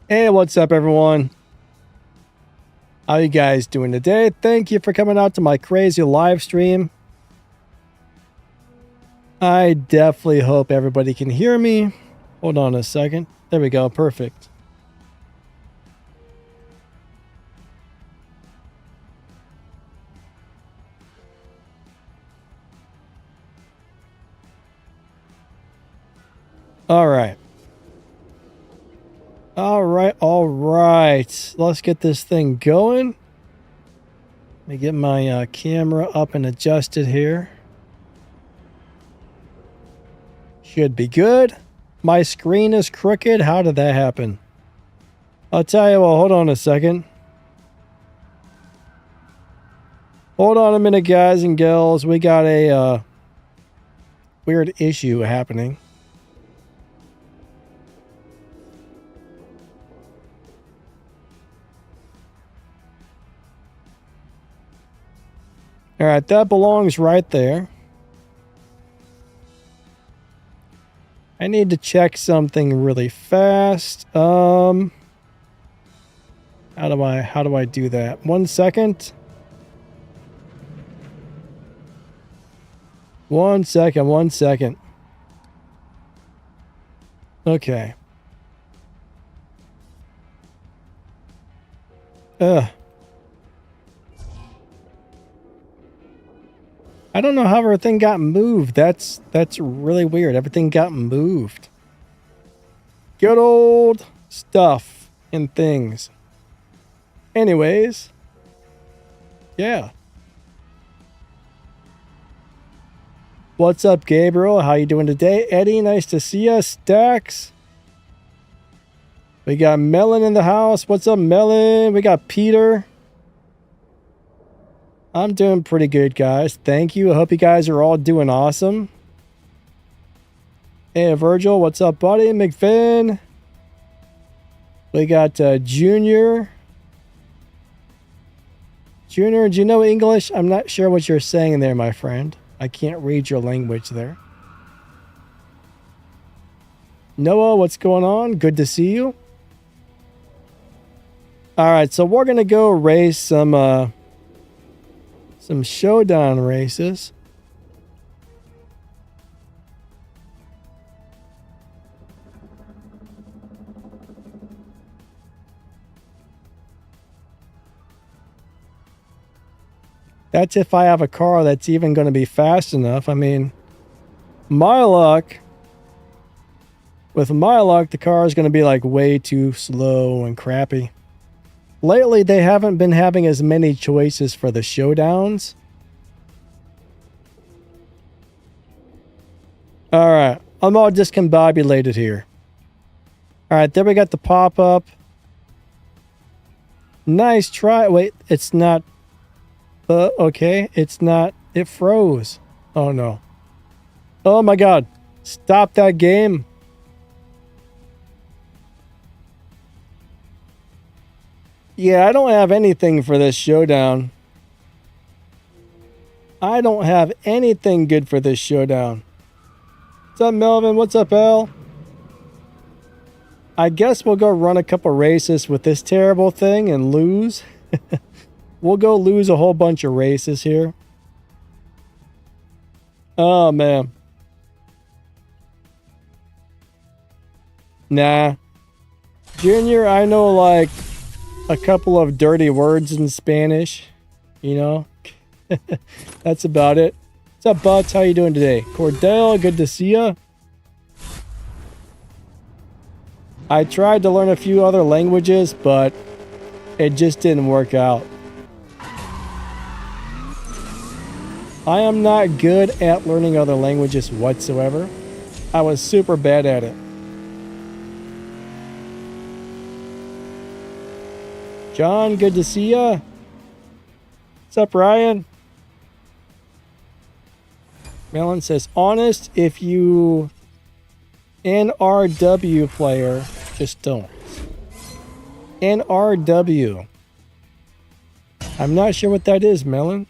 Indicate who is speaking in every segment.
Speaker 1: Hey, what's up, everyone? How you guys doing today? Thank you for coming out to my crazy live stream. I definitely hope everybody can hear me. Hold on a second. There we go. Perfect. All right. All right. Let's get this thing going. Let me get my camera up and adjusted here. Should be good. My screen is crooked. How did that happen? I'll tell you what, hold on a second. Hold on a minute, guys and gals. We got a weird issue happening. All right, that belongs right there. I need to check something really fast. How do I do that? 1 second. 1 second, 1 second. Okay. I don't know how everything got moved. That's really weird. Everything got moved. Good old stuff and things. Anyways. Yeah. What's up, Gabriel? How you doing today? Eddie, nice to see you. Stacks. We got Melon in the house. What's up, Melon? We got Peter. I'm doing pretty good, guys. Thank you. I hope you guys are all doing awesome. Hey, Virgil. What's up, buddy? McFinn. We got Junior. Junior, do you know English? I'm not sure what you're saying there, my friend. I can't read your language there. Noah, what's going on? Good to see you. All right, so we're going to go race some showdown races. That's if I have a car that's even going to be fast enough. I mean, my luck. With my luck, the car is going to be like way too slow and crappy. Lately, they haven't been having as many choices for the showdowns. All right, I'm all discombobulated here. All right, there we got the pop-up. Nice try. Wait, it's not... okay, it's not... It froze. Oh, no. Oh, my God. Stop that game. Yeah, I don't have anything for this showdown. I don't have anything good for this showdown. What's up, Melvin? What's up, Al? I guess we'll go run a couple races with this terrible thing and lose. We'll go lose a whole bunch of races here. Oh, man. Nah. Junior, I know like a couple of dirty words in Spanish. You know? That's about it. What's up, Butts? How you doing today? Cordell, good to see ya. I tried to learn a few other languages, but it just didn't work out. I am not good at learning other languages whatsoever. I was super bad at it. John, good to see ya. What's up, Ryan? Melon says, honest, if you NRW player, just don't. NRW. I'm not sure what that is, Melon.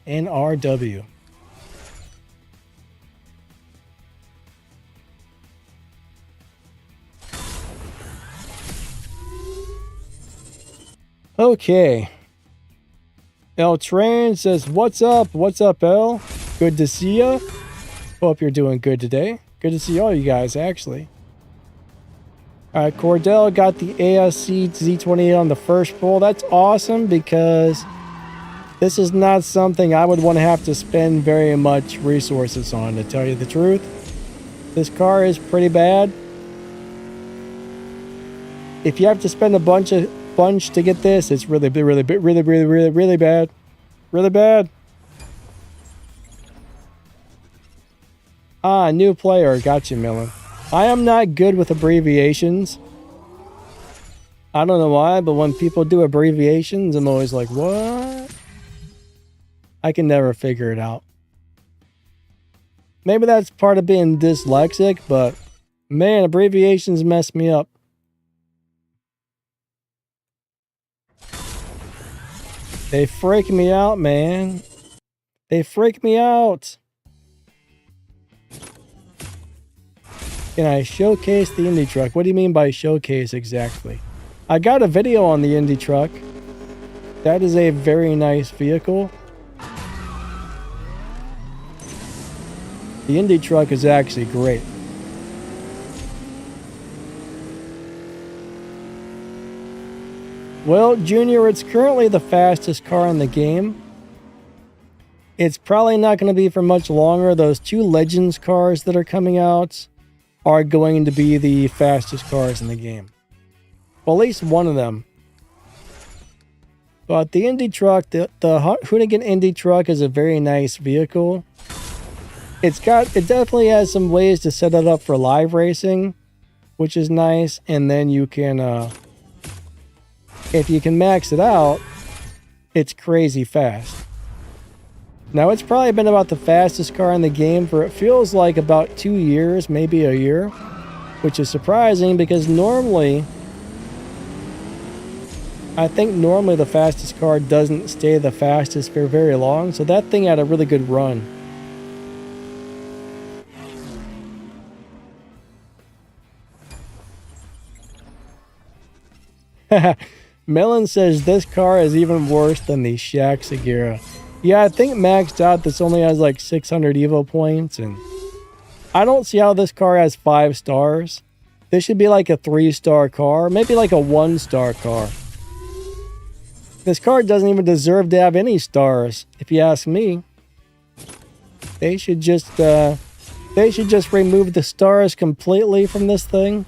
Speaker 1: NRW. Okay. L Train says, what's up? What's up, L? Good to see ya. Hope you're doing good today. Good to see all you guys, actually. Alright, Cordell got the ASC Z28 on the first pull. That's awesome because this is not something I would want to have to spend very much resources on, to tell you the truth. This car is pretty bad. If you have to spend a bunch to get this, it's really bad. Really bad. Ah, new player. Got you, Millen. I am not good with abbreviations. I don't know why, but when people do abbreviations, I'm always like, what? I can never figure it out. Maybe that's part of being dyslexic, but man, abbreviations mess me up. They freak me out, man. They freak me out. Can I showcase the Indy truck? What do you mean by showcase exactly? I got a video on the Indy truck. That is a very nice vehicle. The Indy truck is actually great. Well, Junior, it's currently the fastest car in the game. It's probably not going to be for much longer. Those two Legends cars that are coming out are going to be the fastest cars in the game. Well, at least one of them. But the Indy truck, the Hoonigan Indy truck is a very nice vehicle. It definitely has some ways to set it up for live racing, which is nice. And then you can, if you can max it out, it's crazy fast. Now, it's probably been about the fastest car in the game for, it feels like, about 2 years, maybe a year, which is surprising because normally, I think normally the fastest car doesn't stay the fastest for very long, so that thing had a really good run. Melon says this car is even worse than the Shaq Segura. Yeah, I think maxed out this only has like 600 Evo points, and I don't see how this car has 5 stars. This should be like a 3-star car, maybe like a 1-star car. This car doesn't even deserve to have any stars, if you ask me. They should just remove the stars completely from this thing.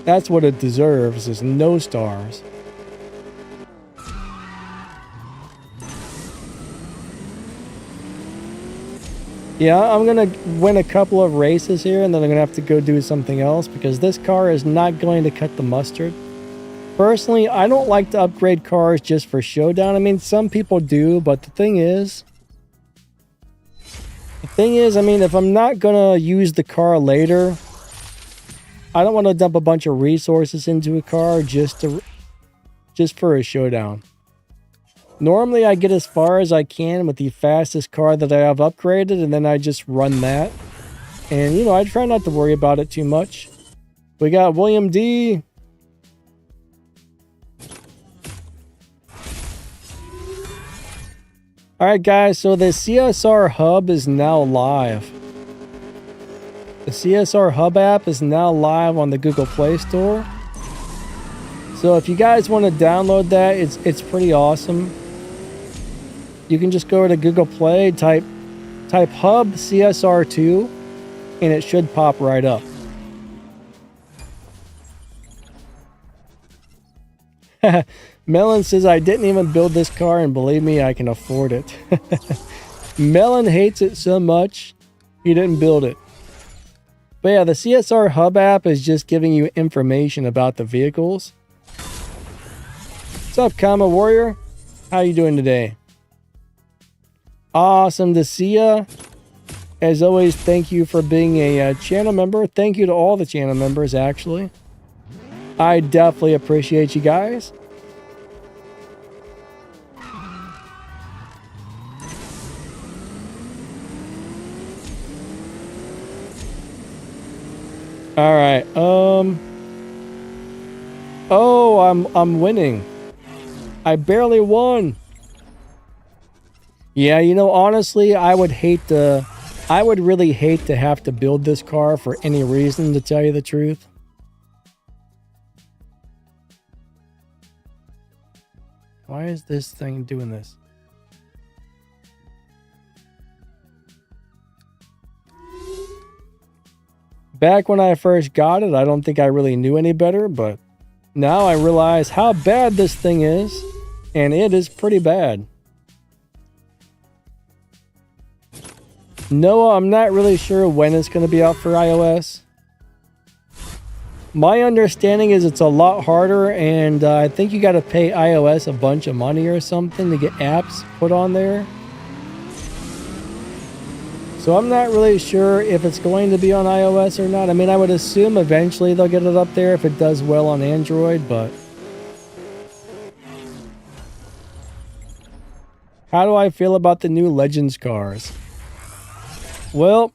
Speaker 1: That's what it deserves, is no stars. Yeah, I'm going to win a couple of races here, and then I'm going to have to go do something else, because this car is not going to cut the mustard. Personally, I don't like to upgrade cars just for showdown. I mean, some people do, but the thing is, I mean, if I'm not going to use the car later, I don't want to dump a bunch of resources into a car just for a showdown. Normally, I get as far as I can with the fastest car that I have upgraded, and then I just run that. And, you know, I try not to worry about it too much. We got William D. Alright, guys, so the CSR Hub is now live. The CSR Hub app is now live on the Google Play Store. So if you guys want to download that, it's pretty awesome. You can just go to Google Play, type Hub CSR2, and it should pop right up. Melon says, I didn't even build this car, and believe me, I can afford it. Melon hates it so much, he didn't build it. But yeah, the CSR Hub app is just giving you information about the vehicles. What's up, Kama Warrior? How you doing today? Awesome to see ya. As always, thank you for being a channel member. Thank you to all the channel members, actually. I definitely appreciate you guys. All right. Oh, I'm winning. I barely won. Yeah, you know, honestly, I would really hate to have to build this car for any reason, to tell you the truth. Why is this thing doing this? Back when I first got it, I don't think I really knew any better, but now I realize how bad this thing is, and it is pretty bad. No, I'm not really sure when it's going to be out for iOS. My understanding is it's a lot harder, and I think you got to pay iOS a bunch of money or something to get apps put on there. So I'm not really sure if it's going to be on iOS or not. I mean, I would assume eventually they'll get it up there if it does well on Android, but... How do I feel about the new Legends cars? Well,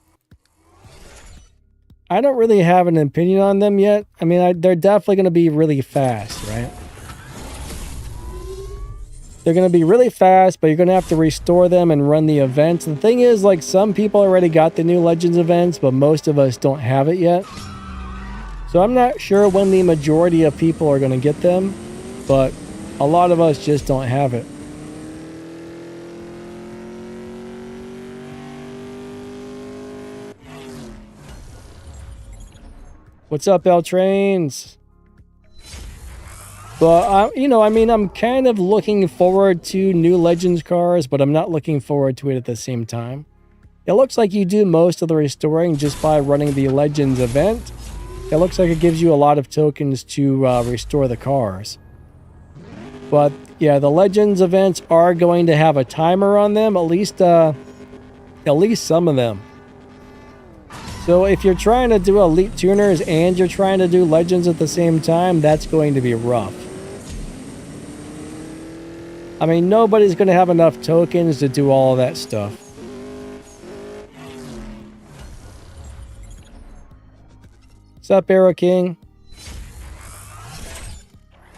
Speaker 1: I don't really have an opinion on them yet. I mean, they're definitely going to be really fast, right? They're going to be really fast, but you're going to have to restore them and run the events. The thing is, like, some people already got the new Legends events, but most of us don't have it yet. So I'm not sure when the majority of people are going to get them, but a lot of us just don't have it. What's up, L Trains? But, you know, I mean, I'm kind of looking forward to new Legends cars, but I'm not looking forward to it at the same time. It looks like you do most of the restoring just by running the Legends event. It looks like it gives you a lot of tokens to restore the cars. But, yeah, the Legends events are going to have a timer on them, at least some of them. So if you're trying to do Elite Tuners and you're trying to do Legends at the same time, that's going to be rough. I mean, nobody's going to have enough tokens to do all of that stuff. What's up, Arrow King?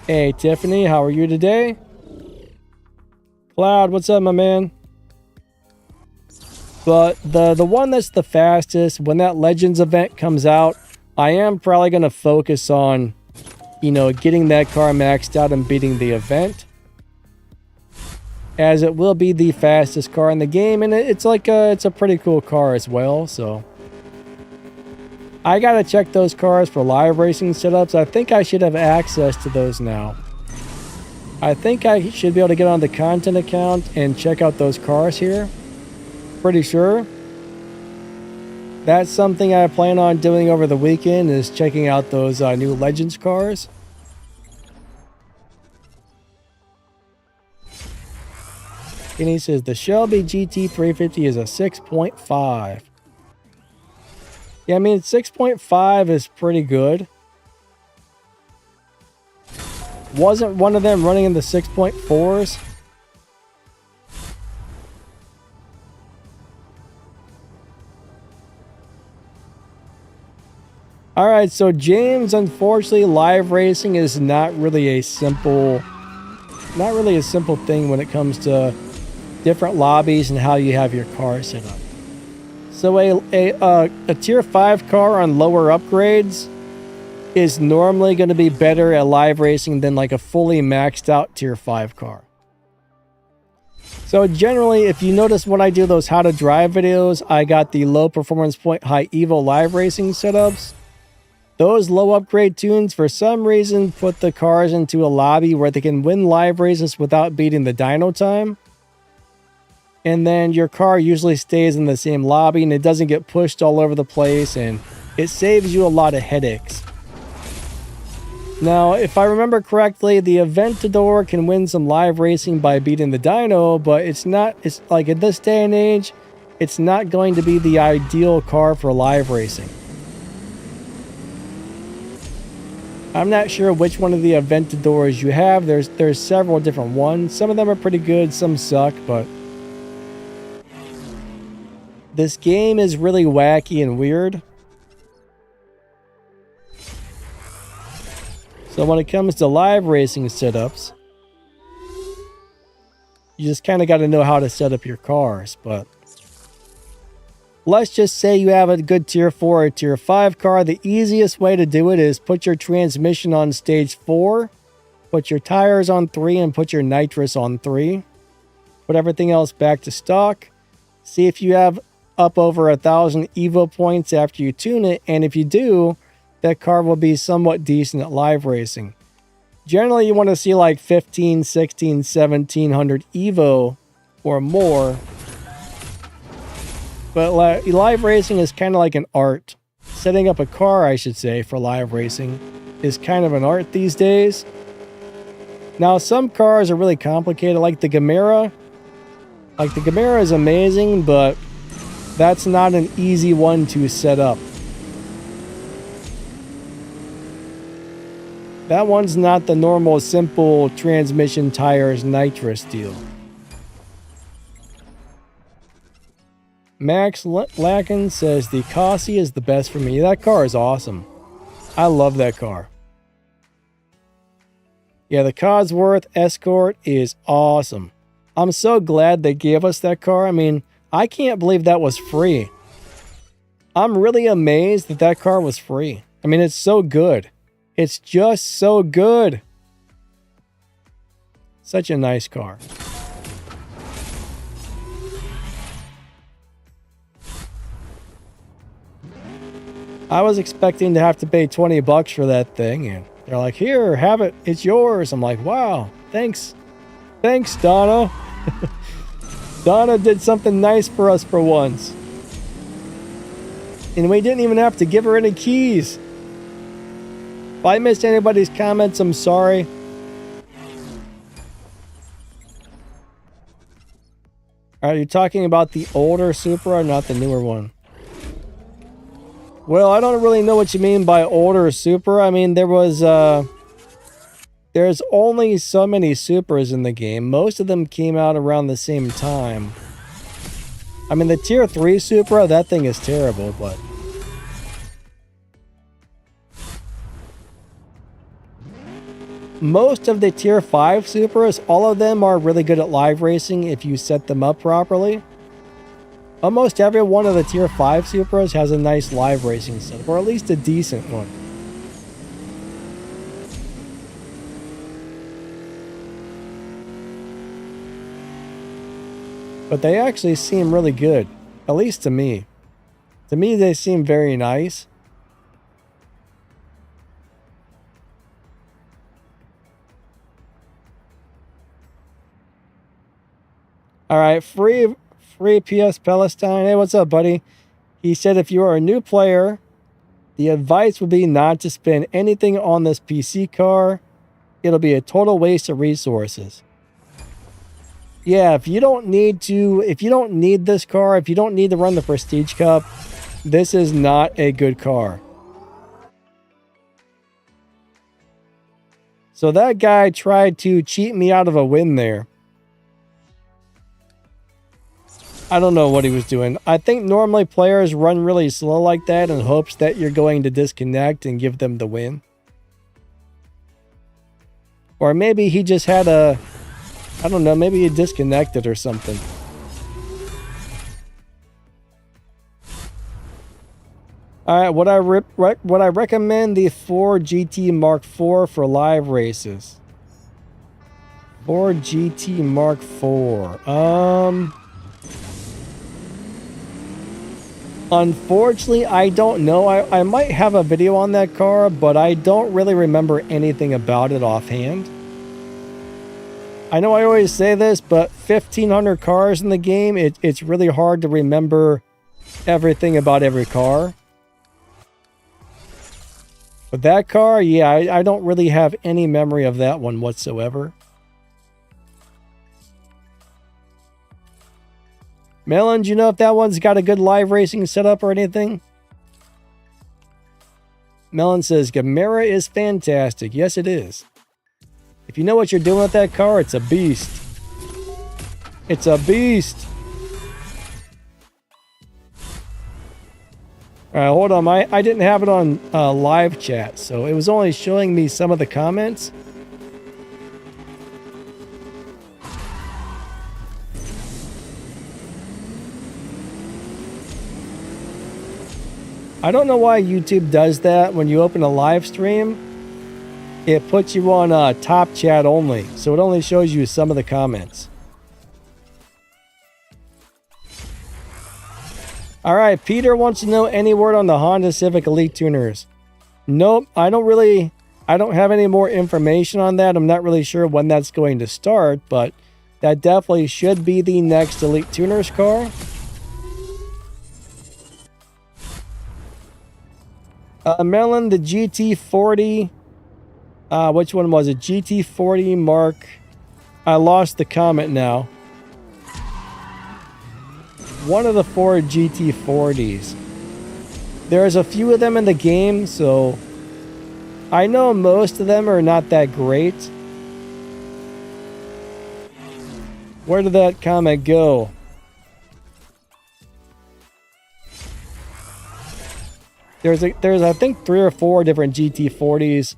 Speaker 1: Hey, Tiffany, how are you today? Cloud, what's up, my man? But the one that's the fastest, when that Legends event comes out, I am probably going to focus on, you know, getting that car maxed out and beating the event. As it will be the fastest car in the game, and it's a pretty cool car as well, so... I gotta check those cars for live racing setups. I think I should have access to those now. I think I should be able to get on the content account and check out those cars here. Pretty sure. That's something I plan on doing over the weekend, is checking out those new Legends cars. And he says the Shelby GT350 is a 6.5. Yeah, I mean, 6.5 is pretty good. Wasn't one of them running in the 6.4s? Alright, so James, unfortunately, live racing is not really a simple thing when it comes to different lobbies and how you have your car set up. So a tier 5 car on lower upgrades is normally going to be better at live racing than like a fully maxed out tier 5 car. So generally, if you notice when I do those how to drive videos, I got the low performance point high evo live racing setups. Those low upgrade tunes, for some reason, put the cars into a lobby where they can win live races without beating the dyno time. And then your car usually stays in the same lobby and it doesn't get pushed all over the place, and it saves you a lot of headaches. Now, if I remember correctly, the Aventador can win some live racing by beating the dyno, but it's like at this day and age, it's not going to be the ideal car for live racing. I'm not sure which one of the Aventadors you have. There's several different ones. Some of them are pretty good, some suck, but this game is really wacky and weird. So when it comes to live racing setups, you just kind of got to know how to set up your cars. But let's just say you have a good tier 4 or tier 5 car. The easiest way to do it is put your transmission on stage 4, put your tires on 3, and put your nitrous on 3. Put everything else back to stock. See if you have up over 1,000 Evo points after you tune it, and if you do, that car will be somewhat decent at live racing. Generally, you want to see like 15, 16, 1700 Evo or more. But live racing is kind of like an art. Setting up a car, I should say, for live racing is kind of an art these days. Now, some cars are really complicated, like the Gamera. Like, the Gamera is amazing, but that's not an easy one to set up. That one's not the normal, simple transmission tires nitrous deal. Max Lacken says the Cossie is the best for me. That car is awesome. I love that car. Yeah, the Cosworth Escort is awesome. I'm so glad they gave us that car. I mean, I can't believe that was free. I'm really amazed that that car was free. I mean, it's so good. It's just so good. Such a nice car. I was expecting to have to pay 20 bucks for that thing, and they're like, here, have it. It's yours. I'm like, wow, thanks. Thanks, Donna. Donna did something nice for us for once. And we didn't even have to give her any keys. If I missed anybody's comments, I'm sorry. Are you talking about the older Supra, not the newer one? Well, I don't really know what you mean by older Supra. I mean, there's only so many Supras in the game. Most of them came out around the same time. I mean, the tier 3 Supra, that thing is terrible, but... most of the tier 5 Supras, all of them are really good at live racing if you set them up properly. Almost every one of the tier 5 Supras has a nice live racing setup, or at least a decent one. But they actually seem really good, at least to me. To me, they seem very nice. All right, free PS Palestine. Hey, what's up, buddy? He said if you are a new player, the advice would be not to spend anything on this PC car. It'll be a total waste of resources. Yeah, if you don't need this car, if you don't need to run the Prestige Cup, this is not a good car. So that guy tried to cheat me out of a win there. I don't know what he was doing. I think normally players run really slow like that in hopes that you're going to disconnect and give them the win. Or maybe he just had a... I don't know, maybe he disconnected or something. Alright, would I recommend the Ford GT Mark IV for live races? Ford GT Mark IV. Unfortunately, I don't know. I might have a video on that car, but I don't really remember anything about it offhand. I know I always say this, but 1,500 cars in the game, it's really hard to remember everything about every car. But that car, yeah, I don't really have any memory of that one whatsoever. Melon, do you know if that one's got a good live racing setup or anything? Melon says, Gamera is fantastic. Yes, it is. If you know what you're doing with that car, it's a beast. It's a beast. All right, hold on. I didn't have it on live chat, so it was only showing me some of the comments. I don't know why YouTube does that. When you open a live stream, it puts you on top chat only, so it only shows you some of the comments. All right, Peter wants to know any word on the Honda Civic Elite tuners. Nope, I don't have any more information on that. I'm not really sure when that's going to start, but that definitely should be the next Elite tuners car. Melon, the GT40, which one was it? GT40 Mark. I lost the comment now. One of the 4 GT40s. There's a few of them in the game, so I know most of them are not that great. Where did that comment go? There's I think 3 or 4 different GT40s,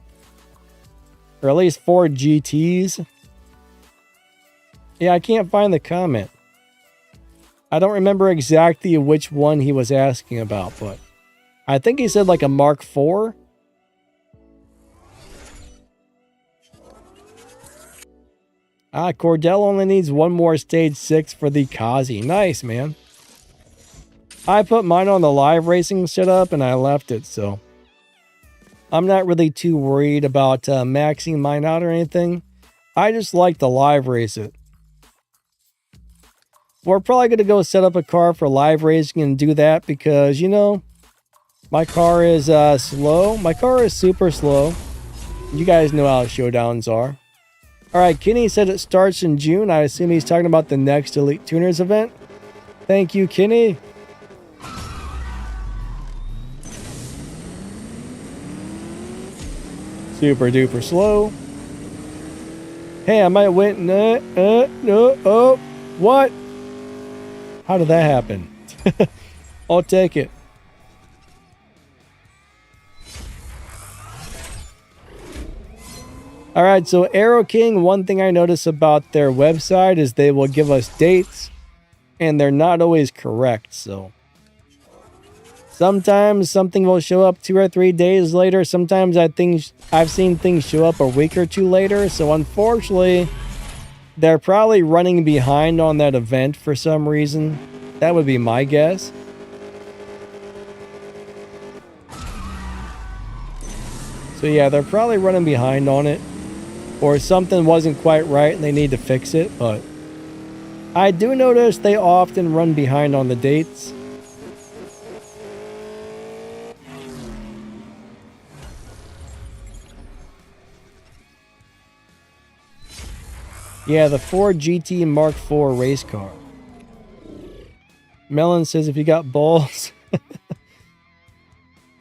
Speaker 1: or at least 4 GTs. Yeah, I can't find the comment. I don't remember exactly which one he was asking about, but I think he said like a Mark IV. Cordell only needs one more stage 6 for the Kazi. Nice, man. I put mine on the live racing setup and I left it, so I'm not really too worried about maxing mine out or anything. I just like to live race it. We're probably going to go set up a car for live racing and do that because, you know, my car is slow. My car is super slow. You guys know how showdowns are. All right, Kenny said it starts in June. I assume he's talking about the next Elite Tuners event. Thank you, Kenny. Super duper slow. Hey, I might win. No, oh, what? How did that happen? I'll take it. All right, so Aero King, one thing I notice about their website is they will give us dates, and they're not always correct, so sometimes something will show up 2 or 3 days later. Sometimes I've seen things show up a week or 2 later. So unfortunately, they're probably running behind on that event for some reason. That would be my guess. So yeah, they're probably running behind on it. Or something wasn't quite right and they need to fix it. But I do notice they often run behind on the dates. Yeah, the Ford GT Mark IV race car. Melon says if you got balls,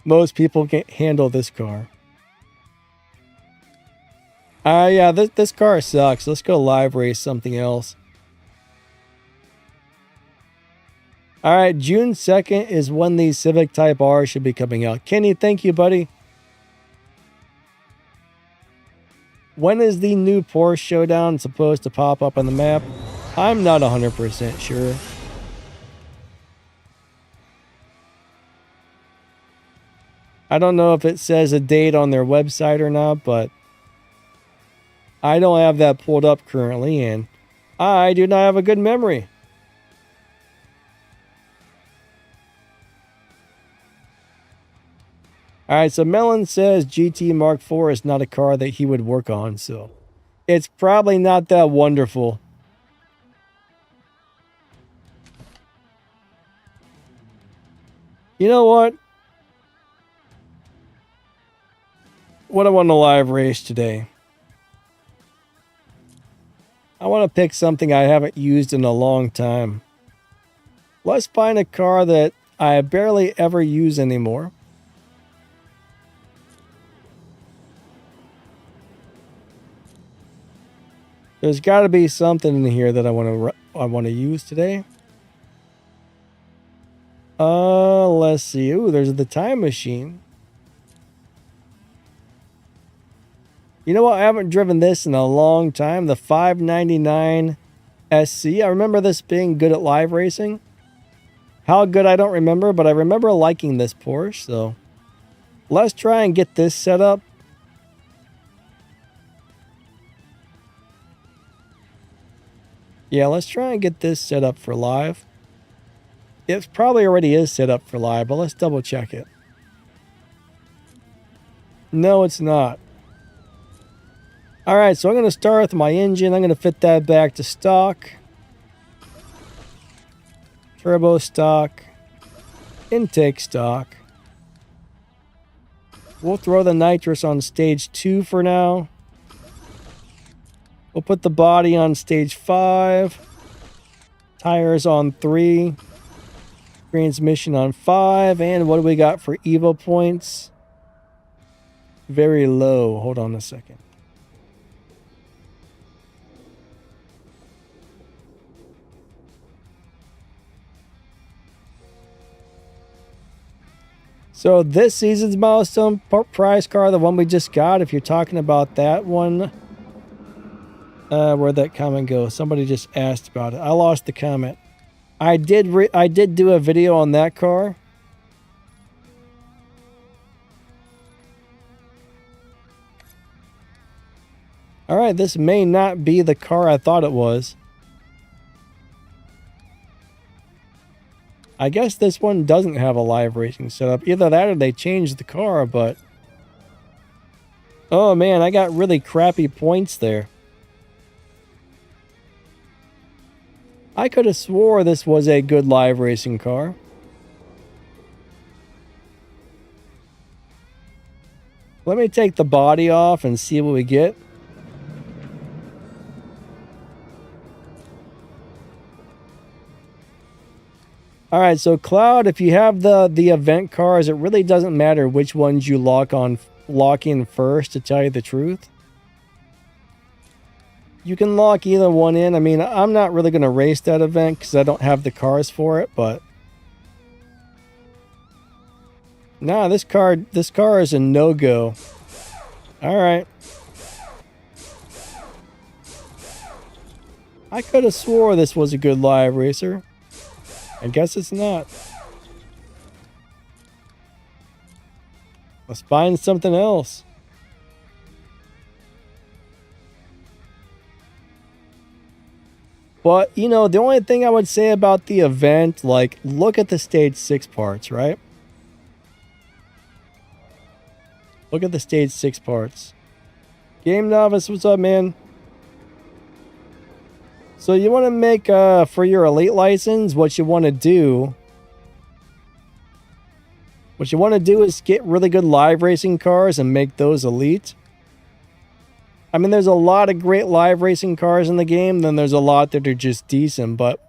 Speaker 1: most people can't handle this car. Yeah, this car sucks. Let's go live race something else. All right, June 2nd is when the Civic Type R should be coming out. Kenny, thank you, buddy. When is the new Porsche Showdown supposed to pop up on the map? I'm not 100% sure. I don't know if it says a date on their website or not, but I don't have that pulled up currently, and I do not have a good memory. Alright, so Melon says GT Mark IV is not a car that he would work on, so it's probably not that wonderful. You know what? What I want to live race today. I want to pick something I haven't used in a long time. Let's find a car that I barely ever use anymore. There's got to be something in here that I want to use today. Let's see. Ooh, there's the time machine. You know what? I haven't driven this in a long time. The 599 SC. I remember this being good at live racing. How good, I don't remember, but I remember liking this Porsche, so let's try and get this set up. Yeah, let's try and get this set up for live. It probably already is set up for live, but let's double check it. No, it's not. All right, so I'm going to start with my engine. I'm going to fit that back to stock. Turbo stock. Intake stock. We'll throw the nitrous on stage 2 for now. We'll put the body on stage 5. Tires on 3. Transmission on 5. And what do we got for Evo points? Very low. Hold on a second. So this season's milestone prize car, the one we just got, if you're talking about that one, where'd that comment go? Somebody just asked about it. I lost the comment. I did do a video on that car. All right, this may not be the car I thought it was. I guess this one doesn't have a live racing setup. Either that or they changed the car, but... Oh man, I got really crappy points there. I could have swore this was a good live racing car. Let me take the body off and see what we get. All right, so Cloud, if you have the event cars, it really doesn't matter which ones you lock in first, to tell you the truth. You can lock either one in. I mean, I'm not really going to race that event because I don't have the cars for it, but... Nah, this car is a no-go. All right. I could have swore this was a good live racer. I guess it's not. Let's find something else. But, you know, the only thing I would say about the event, like, look at the stage 6 parts, right? Look at the stage 6 parts. Game Novice, what's up, man? So you want to make, for your elite license, what you want to do is get really good live racing cars and make those elite. I mean, there's a lot of great live racing cars in the game, then there's a lot that are just decent, but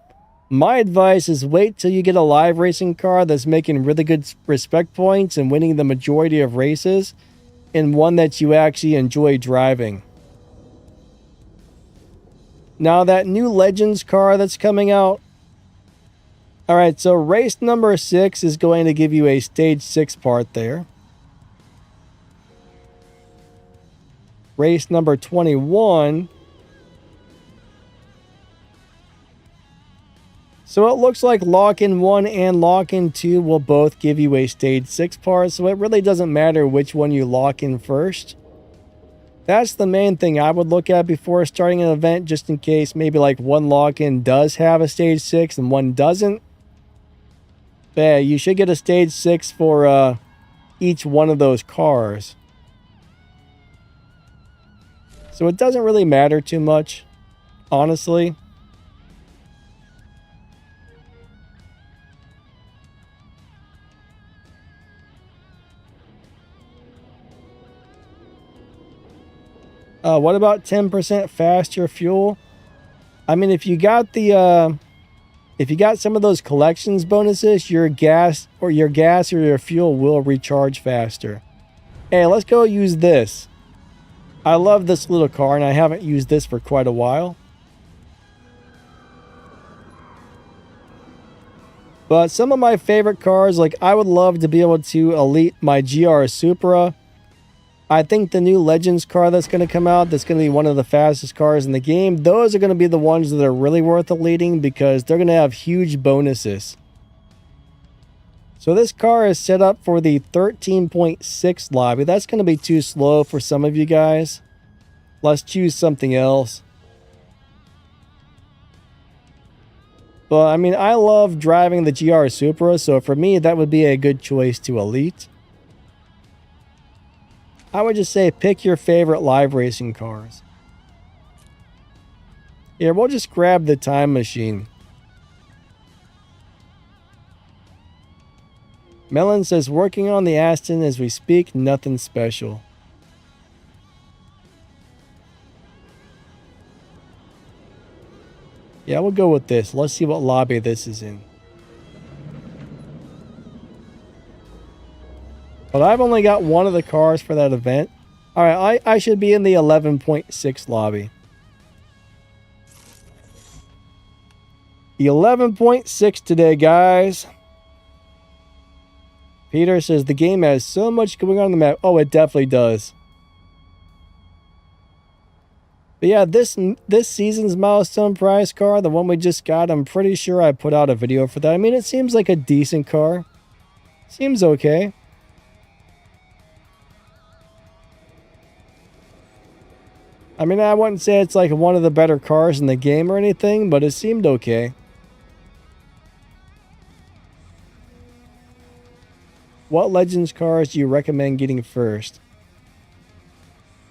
Speaker 1: my advice is wait till you get a live racing car that's making really good respect points and winning the majority of races, and one that you actually enjoy driving. Now, that new Legends car that's coming out. Alright, so race number 6 is going to give you a stage 6 part there. Race number 21. So it looks like Lock-in 1 and Lock-in 2 will both give you a stage 6 part, so it really doesn't matter which one you lock in first. That's the main thing I would look at before starting an event, just in case maybe like one lock-in does have a stage 6 and one doesn't. But yeah, you should get a stage 6 for each one of those cars. So it doesn't really matter too much, honestly. What about 10% faster fuel? I mean, if you got some of those collections bonuses, your gas or your fuel will recharge faster. Hey, let's go use this. I love this little car, and I haven't used this for quite a while. But some of my favorite cars, like I would love to be able to elite my GR Supra. I think the new Legends car that's going to come out, that's going to be one of the fastest cars in the game, those are going to be the ones that are really worth eliting because they're going to have huge bonuses. So this car is set up for the 13.6 lobby. That's going to be too slow for some of you guys. Let's choose something else. But I mean, I love driving the GR Supra, so for me, that would be a good choice to elite. I would just say pick your favorite live racing cars. Here, we'll just grab the time machine. Melon says, working on the Aston as we speak, nothing special. Yeah, we'll go with this. Let's see what lobby this is in. But I've only got one of the cars for that event. Alright, I should be in the 11.6 lobby. 11.6 today, guys. Peter says the game has so much going on the map. Oh, it definitely does. But yeah, this season's milestone prize car, the one we just got, I'm pretty sure I put out a video for that. I mean, it seems like a decent car. Seems okay. I mean, I wouldn't say it's like one of the better cars in the game or anything, but it seemed okay. What Legends cars do you recommend getting first?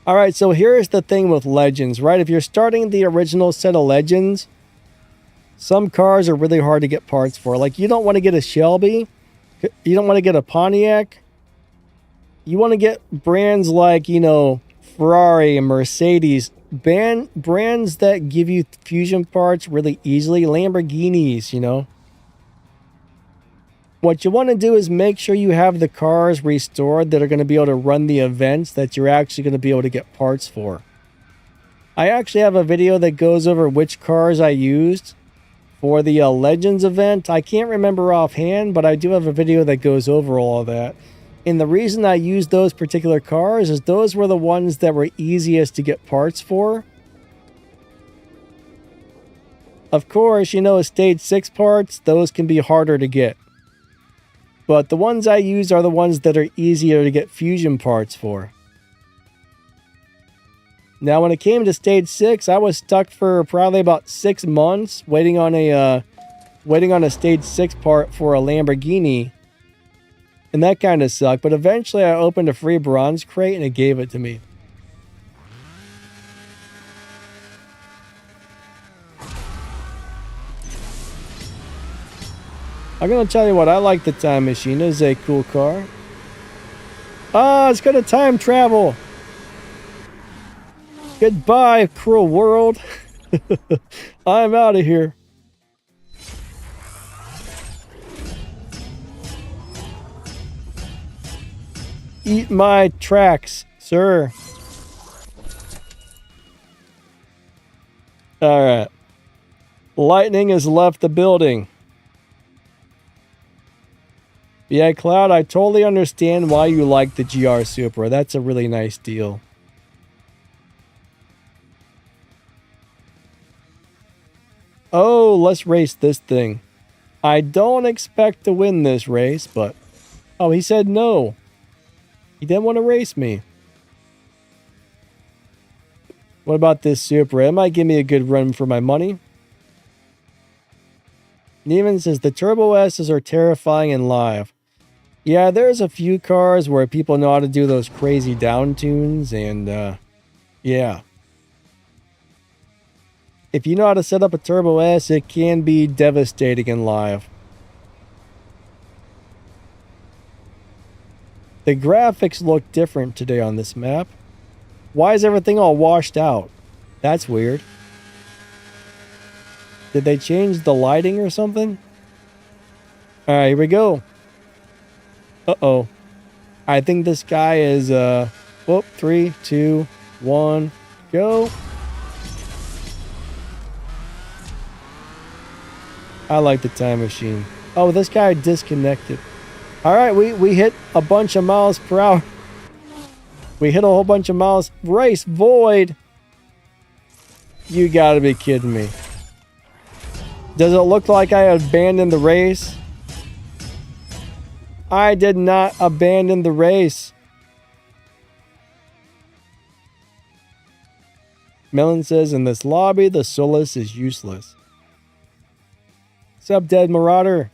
Speaker 1: Alright, so here's the thing with Legends, right? If you're starting the original set of Legends, some cars are really hard to get parts for. Like, you don't want to get a Shelby. You don't want to get a Pontiac. You want to get brands like, you know, Ferrari and Mercedes. Brands that give you fusion parts really easily. Lamborghinis, you know. What you want to do is make sure you have the cars restored that are going to be able to run the events that you're actually going to be able to get parts for. I actually have a video that goes over which cars I used for the Legends event. I can't remember offhand, but I do have a video that goes over all of that. And the reason I used those particular cars is those were the ones that were easiest to get parts for. Of course, you know, stage 6 parts, those can be harder to get. But the ones I use are the ones that are easier to get fusion parts for. Now, when it came to stage 6, I was stuck for probably about 6 months waiting on a stage 6 part for a Lamborghini. And that kind of sucked. But eventually I opened a free bronze crate and it gave it to me. I'm going to tell you what, I like the time machine. It is a cool car. Ah, it's going to time travel. Goodbye, cruel world. I'm out of here. Eat my tracks, sir. Alright. Lightning has left the building. Yeah, Cloud, I totally understand why you like the GR Supra. That's a really nice deal. Oh, let's race this thing. I don't expect to win this race, but... Oh, he said no. He didn't want to race me. What about this Supra? It might give me a good run for my money. Neiman says, the Turbo S's are terrifying in live. Yeah, there's a few cars where people know how to do those crazy down tunes, and, yeah. If you know how to set up a Turbo S, it can be devastating in live. The graphics look different today on this map. Why is everything all washed out? That's weird. Did they change the lighting or something? Alright, here we go. Uh-oh. I think this guy is, whoop, 3, 2, 1, go. I like the time machine. Oh, this guy disconnected. All right, we hit a bunch of miles per hour. We hit a whole bunch of miles. Race void. You gotta be kidding me. Does it look like I abandoned the race? I did not abandon the race. Melon says, in this lobby, the Solus is useless. Sup, Dead Marauder?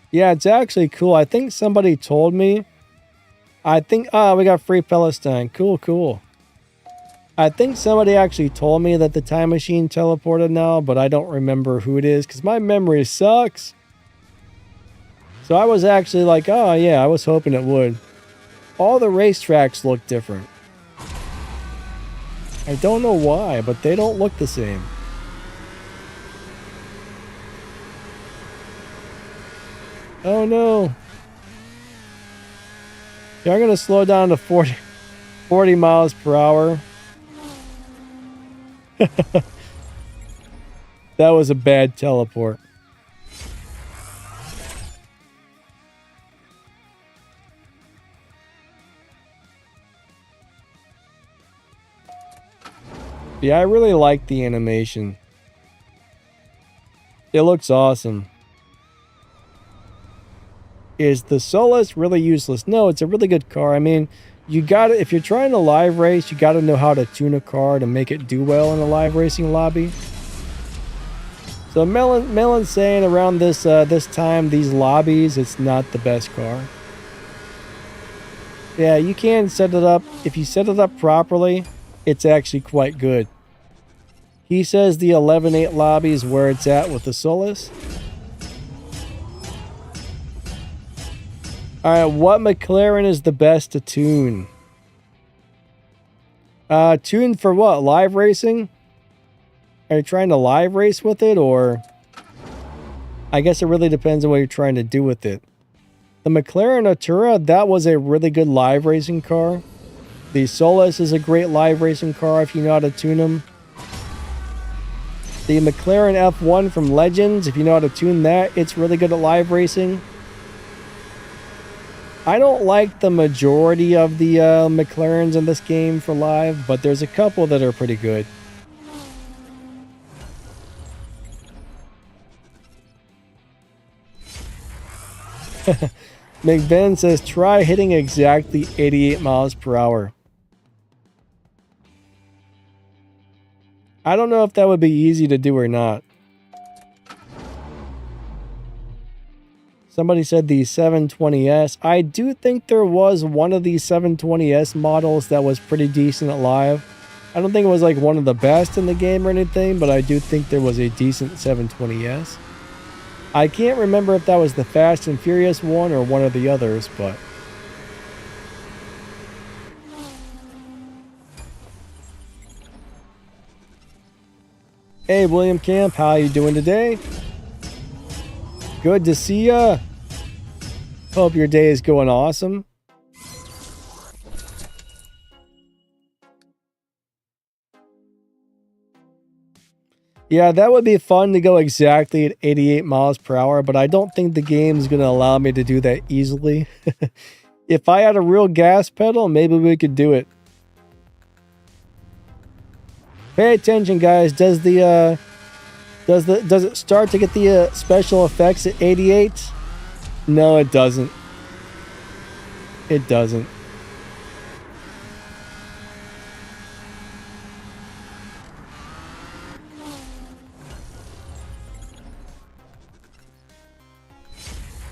Speaker 1: Yeah, it's actually cool. I think somebody told me. We got free Palestine. Cool, cool. I think somebody actually told me that the time machine teleported now, but I don't remember who it is because my memory sucks. So I was actually like, oh yeah, I was hoping it would. All the racetracks look different. I don't know why, but they don't look the same. Oh no. Yeah, I'm going to slow down to 40 miles per hour. That was a bad teleport. Yeah, I really like the animation. It looks awesome. Is the Solus really useless? No, it's a really good car. I mean, you gotta, if you're trying to live race, you gotta know how to tune a car to make it do well in a live racing lobby. So Melon's saying around this this time, these lobbies, it's not the best car. Yeah, you can set it up. If you set it up properly, it's actually quite good. He says the 11.8 lobby is where it's at with the Solus. Alright, what McLaren is the best to tune? Tune for what? Live racing? Are you trying to live race with it, or... I guess it really depends on what you're trying to do with it. The McLaren Artura, that was a really good live racing car. The Solus is a great live racing car if you know how to tune them. The McLaren F1 from Legends, if you know how to tune that, it's really good at live racing. I don't like the majority of the McLarens in this game for live, but there's a couple that are pretty good. McBen says, try hitting exactly 88 miles per hour. I don't know if that would be easy to do or not. Somebody said the 720S. I do think there was one of these 720S models that was pretty decent at live. I don't think it was like one of the best in the game or anything, but I do think there was a decent 720S. I can't remember if that was the Fast and Furious one or one of the others, but... Hey, William Camp, how you doing today? Good to see ya. Hope your day is going awesome. Yeah, that would be fun to go exactly at 88 miles per hour, but I don't think the game is going to allow me to do that easily. If I had a real gas pedal, maybe we could do it. Pay attention, guys. Does it start to get the special effects at 88? No, it doesn't. It doesn't.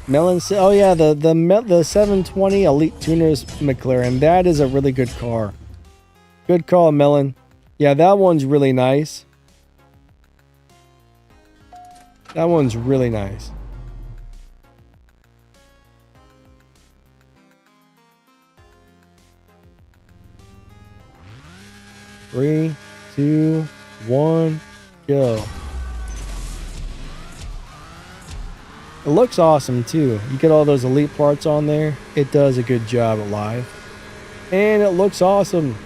Speaker 1: Melon said, oh yeah, the 720 Elite Tuners McLaren. That is a really good car. Good call, Melon. Yeah, that one's really nice. That one's really nice. Three, two, one, go. It looks awesome too. You get all those elite parts on there. It does a good job at live. And it looks awesome.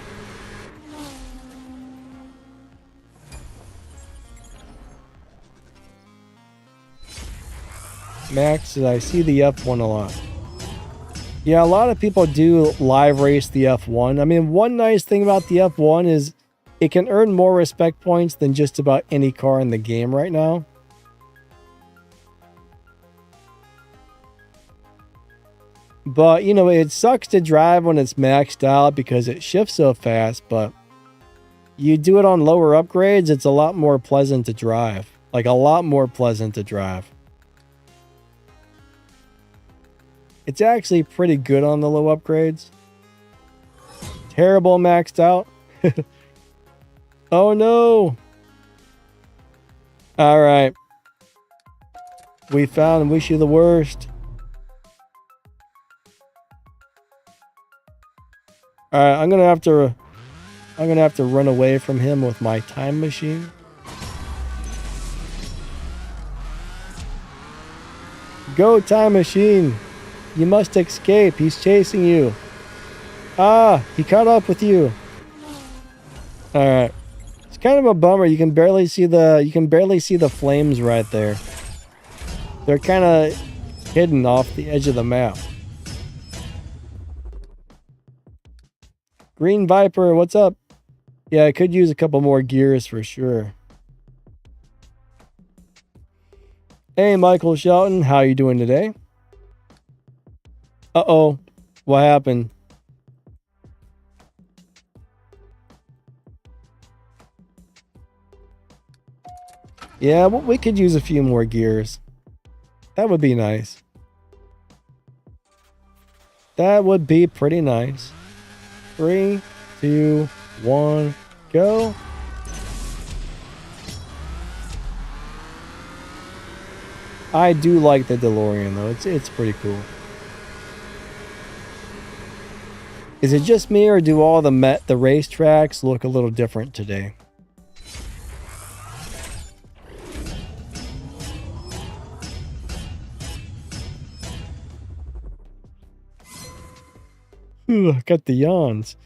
Speaker 1: Max, I see the F1 a lot. Yeah, a lot of people do live race the F1. I mean, one nice thing about the F1 is it can earn more respect points than just about any car in the game right now. But, you know, it sucks to drive when it's maxed out because it shifts so fast, but you do it on lower upgrades, it's a lot more pleasant to drive. Like, a lot more pleasant to drive. It's actually pretty good on the low upgrades. Terrible maxed out. Oh no! Alright. We found Wish You the Worst. Alright, I'm gonna have to run away from him with my time machine. Go, time machine! You must escape. He's chasing you. Ah, he caught up with you. Alright. It's kind of a bummer. You can barely see the flames right there. They're kind of hidden off the edge of the map. Green Viper, what's up? Yeah, I could use a couple more gears for sure. Hey, Michael Shelton, how you doing today? Uh-oh. What happened? Yeah, well, we could use a few more gears. That would be nice. That would be pretty nice. 3, 2, 1, go. I do like the DeLorean though. It's pretty cool. Is it just me or do all the racetracks look a little different today? Ooh, got the yawns.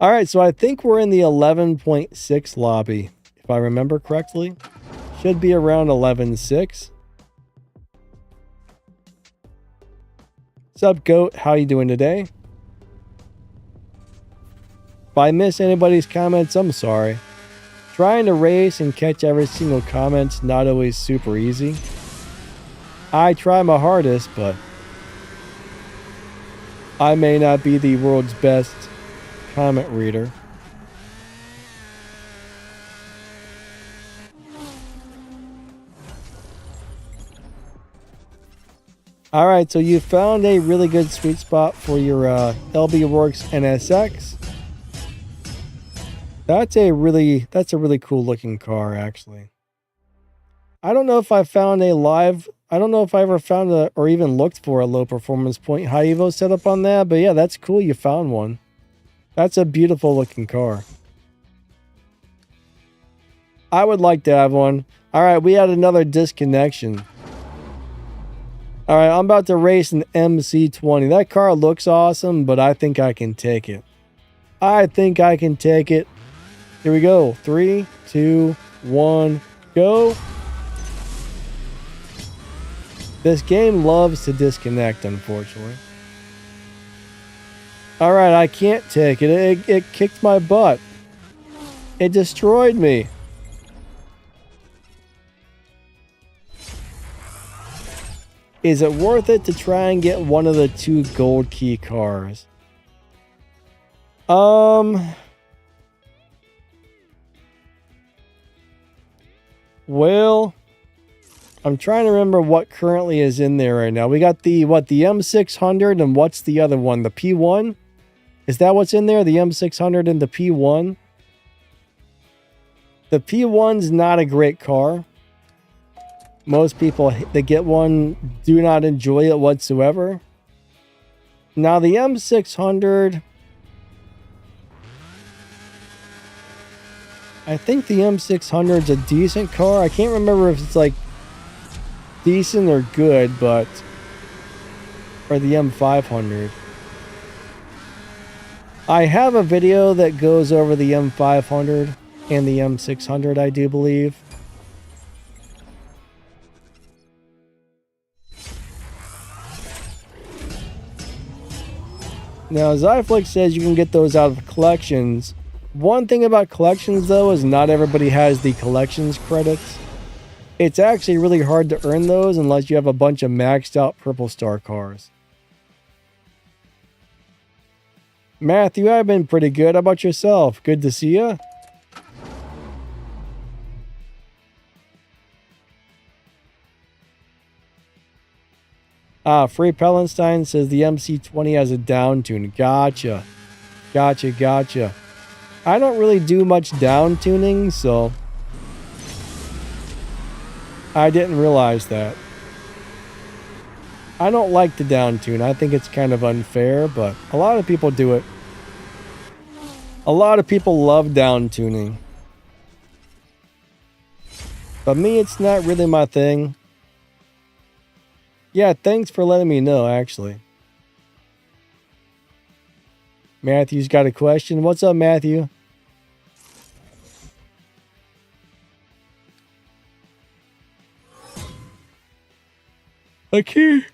Speaker 1: All right, so I think we're in the 11.6 lobby, if I remember correctly. Should be around 11.6. What's up, Goat? How you doing today? If I miss anybody's comments, I'm sorry. Trying to race and catch every single comment's not always super easy. I try my hardest, but I may not be the world's best comment reader. All right, so you found a really good sweet spot for your LB Works NSX. That's a really cool looking car, actually. I don't know if I found I don't know if I ever found or even looked for a low performance point high evo setup on that, but yeah, that's cool you found one. That's a beautiful looking car. I would like to have one. All right, we had another disconnection. All right, I'm about to race an MC20. That car looks awesome, but I think I can take it. I think I can take it. Here we go. 3, 2, 1, go. This game loves to disconnect, unfortunately. All right, I can't take it. It kicked my butt. It destroyed me. Is it worth it to try and get one of the 2 gold key cars? Well, I'm trying to remember what currently is in there right now. We got the M600 and what's the other one? The P1? Is that what's in there? The M600 and the P1? The P1's not a great car. Most people that get one do not enjoy it whatsoever. Now the M600, I think the M600's a decent car. I can't remember if it's like decent or good, but or the M500. I have a video that goes over the M500 and the M600, I do believe. Now, Zyflix says you can get those out of collections. One thing about collections, though, is not everybody has the collections credits. It's actually really hard to earn those unless you have a bunch of maxed out Purple Star cars. Matthew, I've been pretty good. How about yourself? Good to see ya. Free Pellenstein says the MC20 has a down tune. Gotcha. Gotcha. I don't really do much down tuning, so I didn't realize that. I don't like to down tune. I think it's kind of unfair, but a lot of people do it. A lot of people love down tuning. But me, it's not really my thing. Yeah, thanks for letting me know, actually. Matthew's got a question. What's up, Matthew? Okay.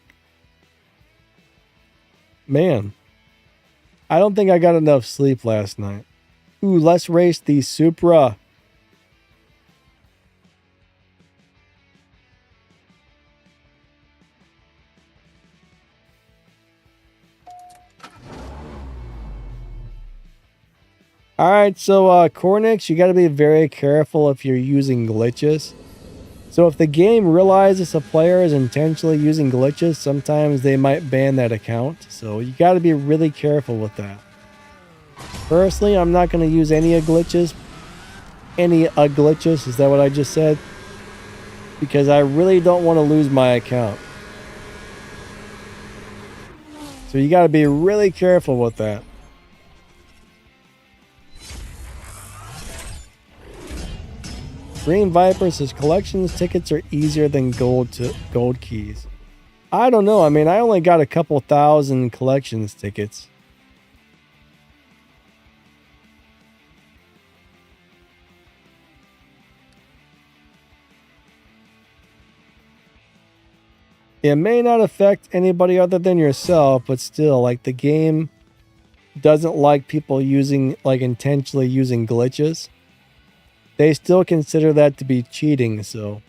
Speaker 1: Man, I don't think I got enough sleep last night. Ooh, let's race the Supra. Alright, so Cornix, you got to be very careful if you're using glitches. So if the game realizes a player is intentionally using glitches, sometimes they might ban that account. So you got to be really careful with that. Personally, I'm not going to use any glitches. Glitches, is that what I just said? Because I really don't want to lose my account. So you got to be really careful with that. Green Viper says collections tickets are easier than gold keys. I don't know. I mean, I only got a couple thousand collections tickets. It may not affect anybody other than yourself, but still, like, the game doesn't like people intentionally using glitches. They still consider that to be cheating, so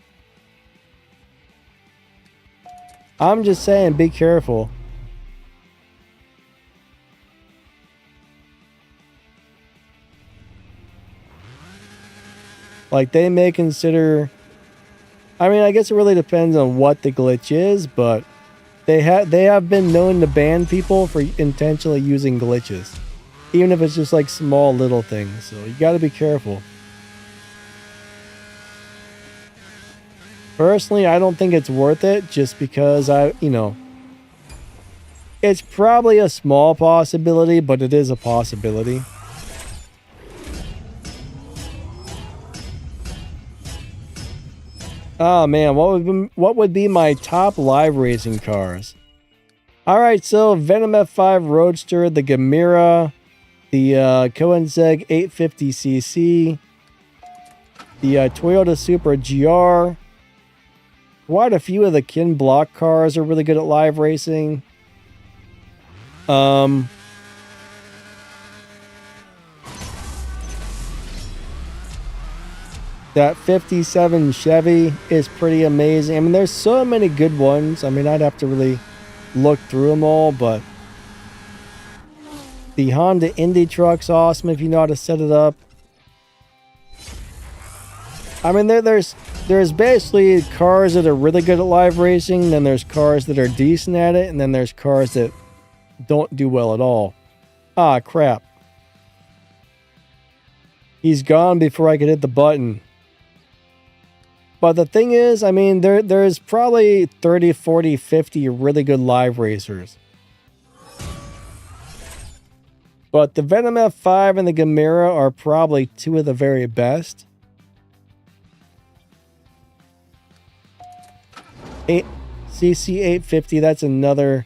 Speaker 1: I'm just saying, be careful. Like, they may consider, I mean, I guess it really depends on what the glitch is, but they have been known to ban people for intentionally using glitches, even if it's just like small little things. So you got to be careful. Personally, I don't think it's worth it, just because it's probably a small possibility, but it is a possibility. Oh man, what would be my top live racing cars? All right, so Venom F5 Roadster, the Gamera, the Koenigsegg 850cc, the Toyota Supra GR. Quite a few of the Kin Block cars are really good at live racing. That 57 Chevy is pretty amazing. I mean, there's so many good ones. I mean, I'd have to really look through them all, but the Honda Indy truck's awesome if you know how to set it up. I mean, there's basically cars that are really good at live racing, then there's cars that are decent at it, and then there's cars that don't do well at all. Ah, crap. He's gone before I could hit the button. But the thing is, I mean, there's probably 30, 40, 50 really good live racers. But the Venom F5 and the Gamera are probably two of the very best. CC850, that's another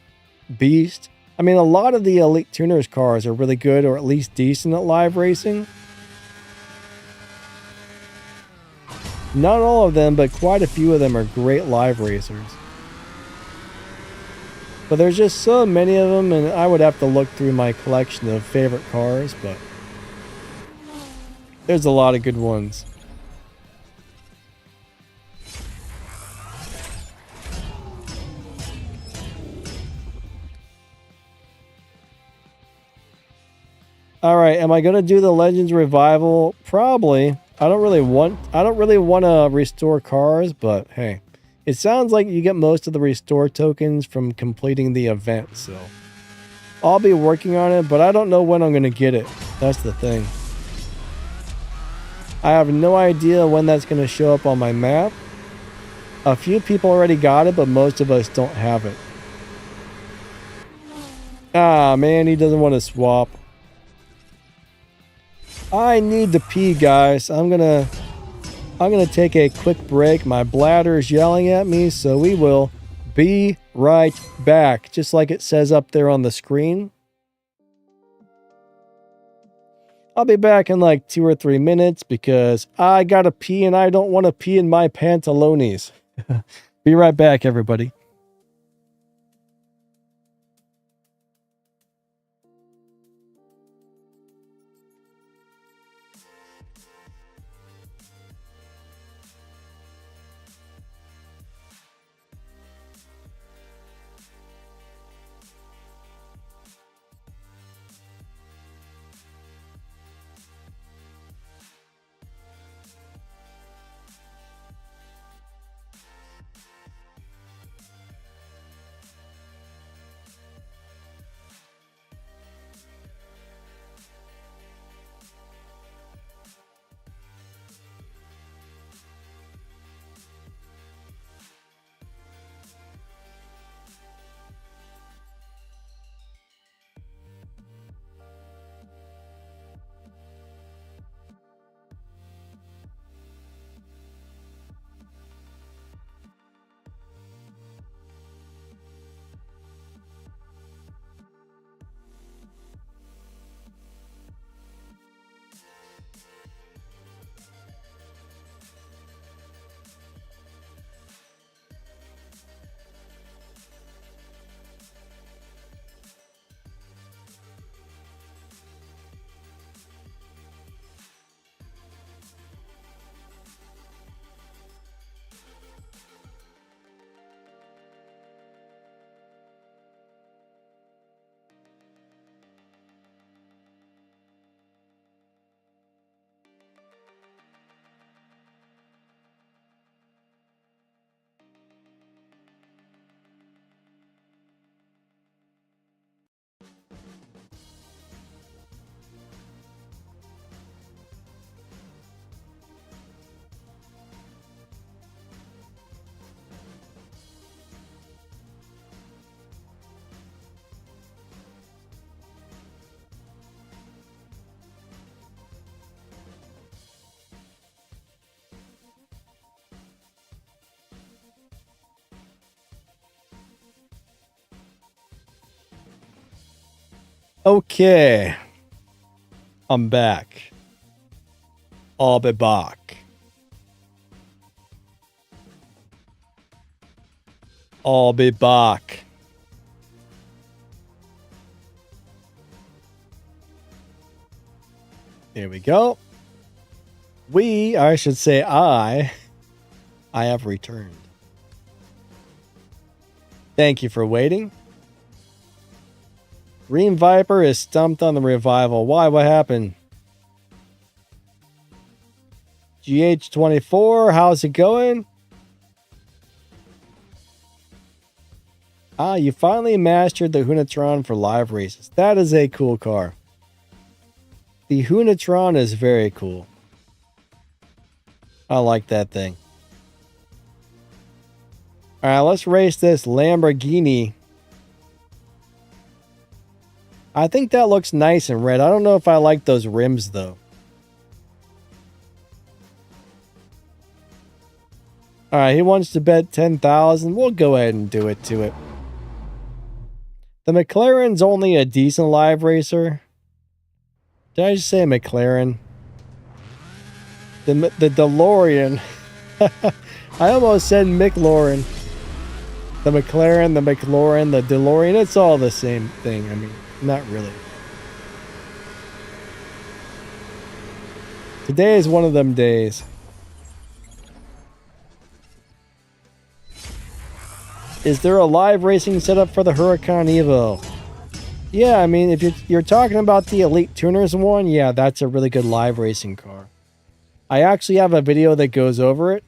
Speaker 1: beast. I mean, a lot of the Elite Tuners cars are really good, or at least decent at live racing. Not all of them, but quite a few of them are great live racers. But there's just so many of them, and I would have to look through my collection of favorite cars, but there's a lot of good ones. All right, am I going to do the Legends Revival? Probably. I don't really want to restore cars, but hey, it sounds like you get most of the restore tokens from completing the event, so I'll be working on it, but I don't know when I'm going to get it. That's the thing. I have no idea when that's going to show up on my map. A few people already got it, but most of us don't have it. Ah, man, he doesn't want to swap. I need to pee, guys. I'm gonna take a quick break. My bladder is yelling at me, so we will be right back, just like it says up there on the screen. I'll be back in like 2 or 3 minutes because I gotta pee and I don't want to pee in my pantalones. Be right back, everybody. Okay. I'm back. I'll be back. I'll be back. Here we go. I should say I have returned. Thank you for waiting. Green Viper is stumped on the revival. Why? What happened? GH24, how's it going? Ah, you finally mastered the Hunatron for live races. That is a cool car. The Hunatron is very cool. I like that thing. Alright, let's race this Lamborghini. I think that looks nice in red. I don't know if I like those rims, though. Alright, he wants to bet 10,000. We'll go ahead and do it to it. The McLaren's only a decent live racer. Did I just say McLaren? The DeLorean. I almost said McLaurin. The McLaren, the McLaurin, the DeLorean, it's all the same thing. I mean, not really. Today is one of them days. Is there a live racing setup for the Huracan Evo? Yeah, I mean, if you're talking about the Elite Tuners one, yeah, that's a really good live racing car. I actually have a video that goes over it.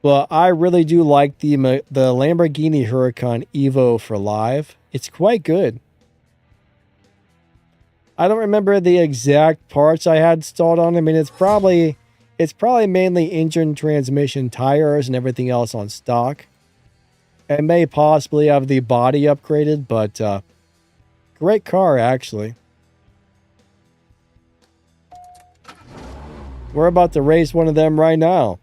Speaker 1: But I really do like the Lamborghini Huracan Evo for live. It's quite good. I don't remember the exact parts I had installed on. I mean, it's probably mainly engine, transmission, tires, and everything else on stock. It may possibly have the body upgraded, but great car, actually. We're about to race one of them right now.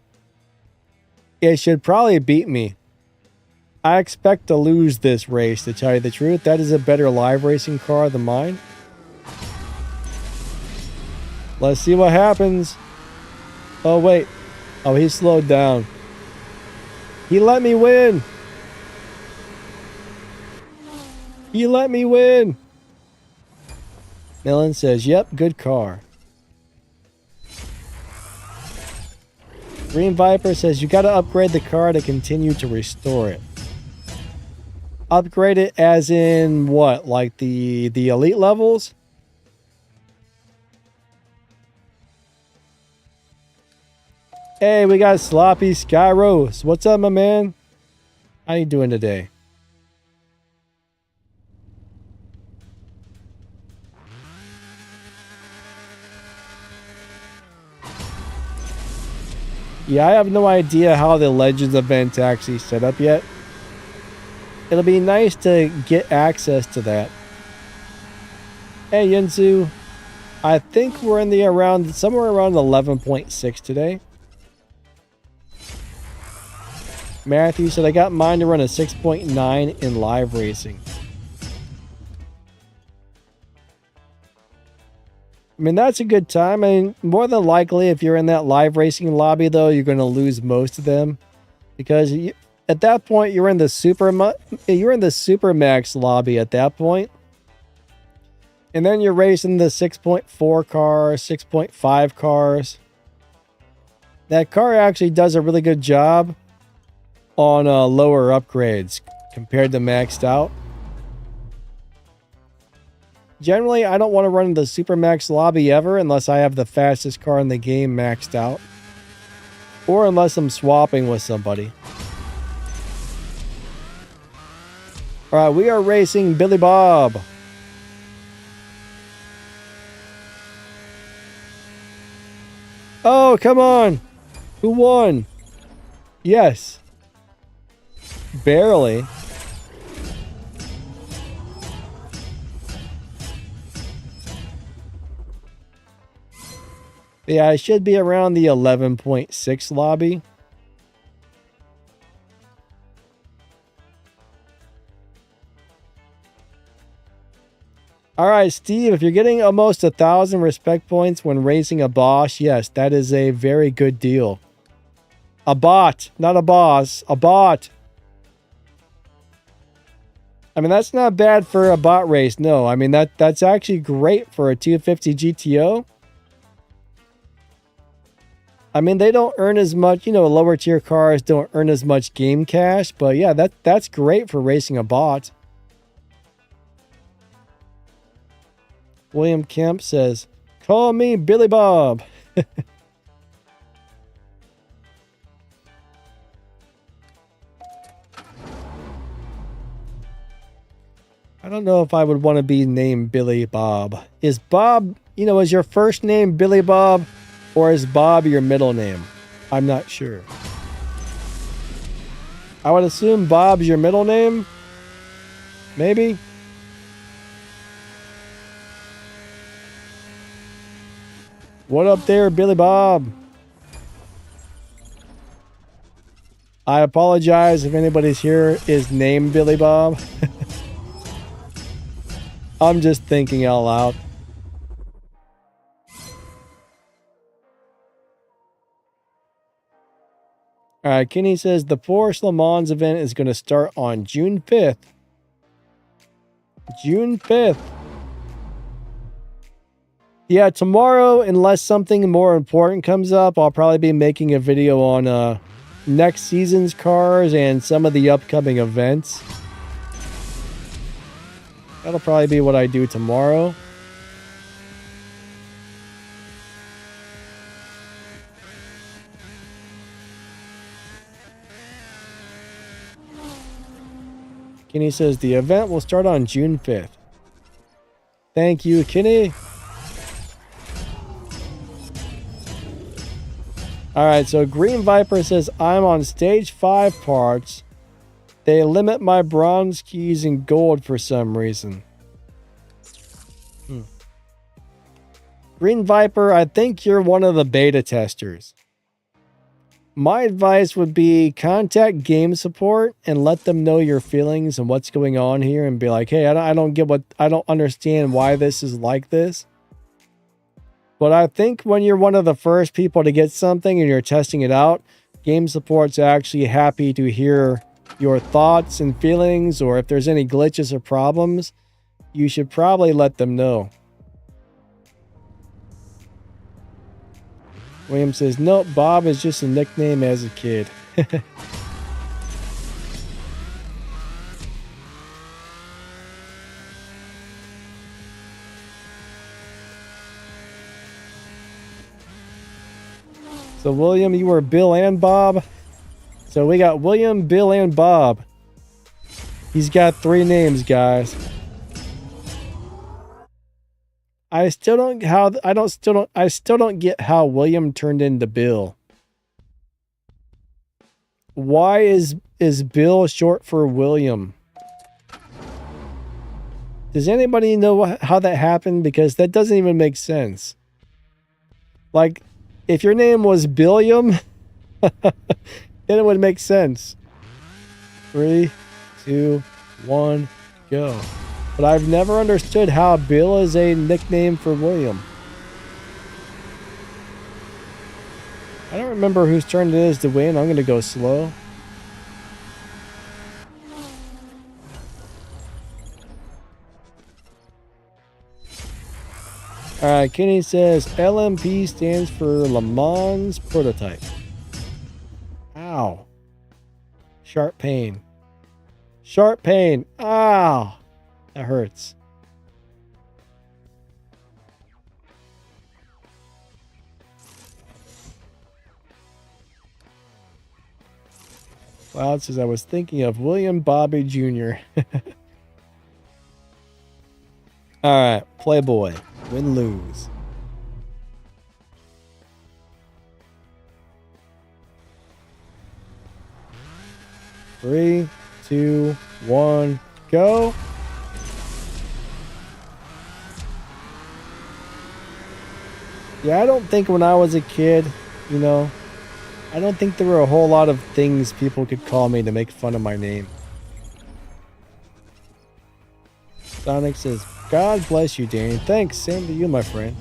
Speaker 1: It should probably beat me. I expect to lose this race, to tell you the truth. That is a better live racing car than mine. Let's see what happens. Oh, wait. Oh, he slowed down. He let me win. He let me win. Millen says, yep, good car. Green Viper says, you got to upgrade the car to continue to restore it. Upgrade it as in what? Like the elite levels? Hey, we got Sloppy Skyros. What's up, my man? How you doing today? Yeah, I have no idea how the Legends event's actually set up yet. It'll be nice to get access to that. Hey, Yinzu. I think we're in the somewhere around 11.6 today. Matthew said, I got mine to run a 6.9 in live racing. I mean, that's a good time. I mean, more than likely, if you're in that live racing lobby, though, you're going to lose most of them. Because at that point, you're in the Supermax lobby at that point. And then you're racing the 6.4 cars, 6.5 cars. That car actually does a really good job on lower upgrades compared to maxed out. Generally, I don't want to run in the Supermax lobby ever unless I have the fastest car in the game maxed out. Or unless I'm swapping with somebody. Alright, we are racing Billy Bob. Oh, come on. Who won? Yes. Barely. Yeah, I should be around the 11.6 lobby. Alright, Steve, if you're getting almost 1,000 respect points when racing a boss, yes, that is a very good deal. A bot, not a boss. A bot. I mean, that's not bad for a bot race. No, I mean, that's actually great for a 250 GTO. I mean, they don't earn as much, you know, lower tier cars don't earn as much game cash, but yeah, that's great for racing a bot. William Kemp says, call me Billy Bob. I don't know if I would want to be named Billy Bob. Is Bob, you know, is your first name Billy Bob? Or is Bob your middle name? I'm not sure. I would assume Bob's your middle name. Maybe. What up there, Billy Bob? I apologize if anybody's here is named Billy Bob. I'm just thinking out loud. All right, Kenny says the Porsche Le Mans event is going to start on June 5th. June 5th. Yeah, tomorrow, unless something more important comes up, I'll probably be making a video on next season's cars and some of the upcoming events. That'll probably be what I do tomorrow. Kenny says the event will start on June 5th. Thank you, Kenny. Alright, so Green Viper says, I'm on stage 5 parts. They limit my bronze keys and gold for some reason. Green Viper, I think you're one of the beta testers. My advice would be contact game support and let them know your feelings and what's going on here and be like, hey, I don't understand why this is like this. But I think when you're one of the first people to get something and you're testing it out, game support's actually happy to hear your thoughts and feelings, or if there's any glitches or problems, you should probably let them know. William says, nope, Bob is just a nickname as a kid. So, William, you were Bill and Bob. So, we got William, Bill, and Bob. He's got 3 names, guys. I still don't get how William turned into Bill. Why is Bill short for William? Does anybody know how that happened? Because that doesn't even make sense. Like, if your name was Billiam, then it would make sense. 3, 2, 1, go. But I've never understood how Bill is a nickname for William. I don't remember whose turn it is to win. I'm going to go slow. Alright, Kenny says LMP stands for Le Mans Prototype. Ow. Sharp pain. Sharp pain. Ow. That hurts. Cloud says I was thinking of William Bobby Jr. Alright, Playboy. Win, lose. Three, 2, 1, go. Yeah, I don't think when I was a kid, you know, I don't think there were a whole lot of things people could call me to make fun of my name. Sonic says, God bless you, Danny. Thanks, same to you, my friend.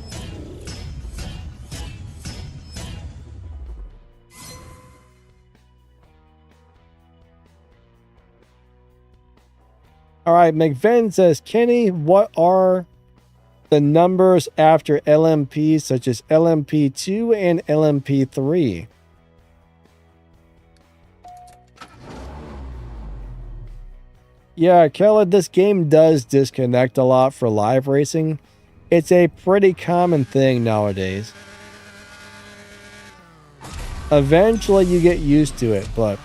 Speaker 1: Alright, McVen says, Kenny, what are the numbers after LMP, such as LMP2 and LMP3? Yeah, Kella, this game does disconnect a lot for live racing. It's a pretty common thing nowadays. Eventually you get used to it, but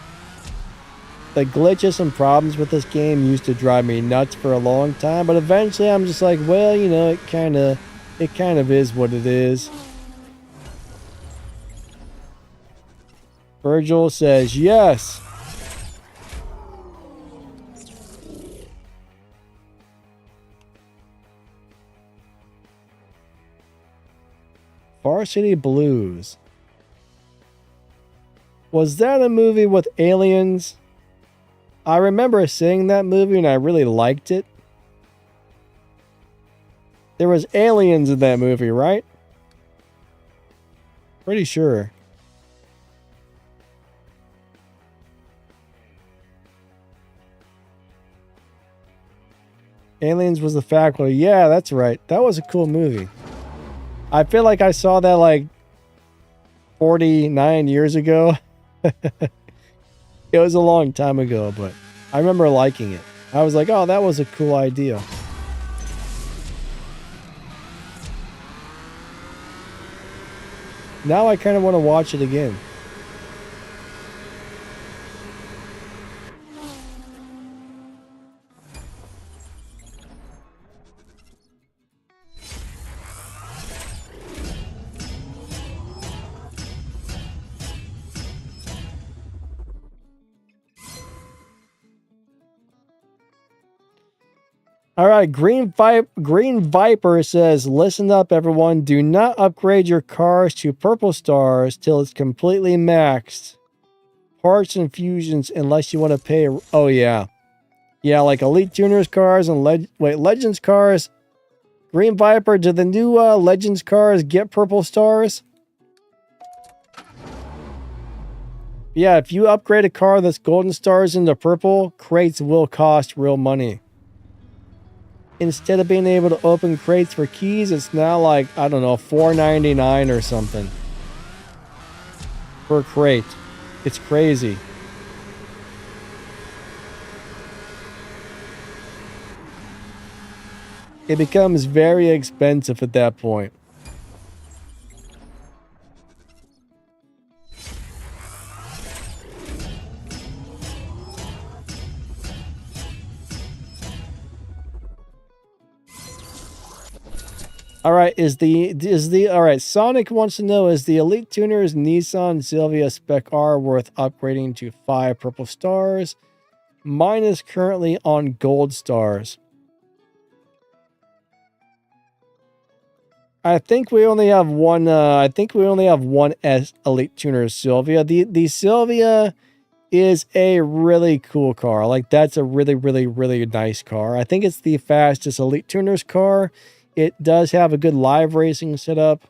Speaker 1: the glitches and problems with this game used to drive me nuts for a long time, but eventually I'm just like, well, you know, it kind of is what it is. Virgil says, yes. Varsity Blues. Was that a movie with aliens? I remember seeing that movie and I really liked it. There was aliens in that movie, right? Pretty sure. Aliens was the faculty. Yeah, that's right. That was a cool movie. I feel like I saw that like 49 years ago. It was a long time ago, but I remember liking it. I was like, oh, that was a cool idea. Now I kind of want to watch it again. All right, Green Viper says, listen up, everyone. Do not upgrade your cars to purple stars till it's completely maxed. Parts and fusions unless you want to pay. Oh, yeah. Yeah, like Elite Tuners cars and Legends cars. Green Viper, do the new Legends cars get purple stars? Yeah, if you upgrade a car that's golden stars into purple, crates will cost real money. Instead of being able to open crates for keys, it's now like, I don't know, $4.99 or something per crate. It's crazy. It becomes very expensive at that point. All right, all right, Sonic wants to know, is the Elite Tuners Nissan Silvia Spec R worth upgrading to 5 purple stars? Mine is currently on gold stars. I think we only have one Elite Tuner Silvia. The Silvia is a really cool car. Like, that's a really, really, really nice car. I think it's the fastest Elite Tuners car. It does have a good live racing setup.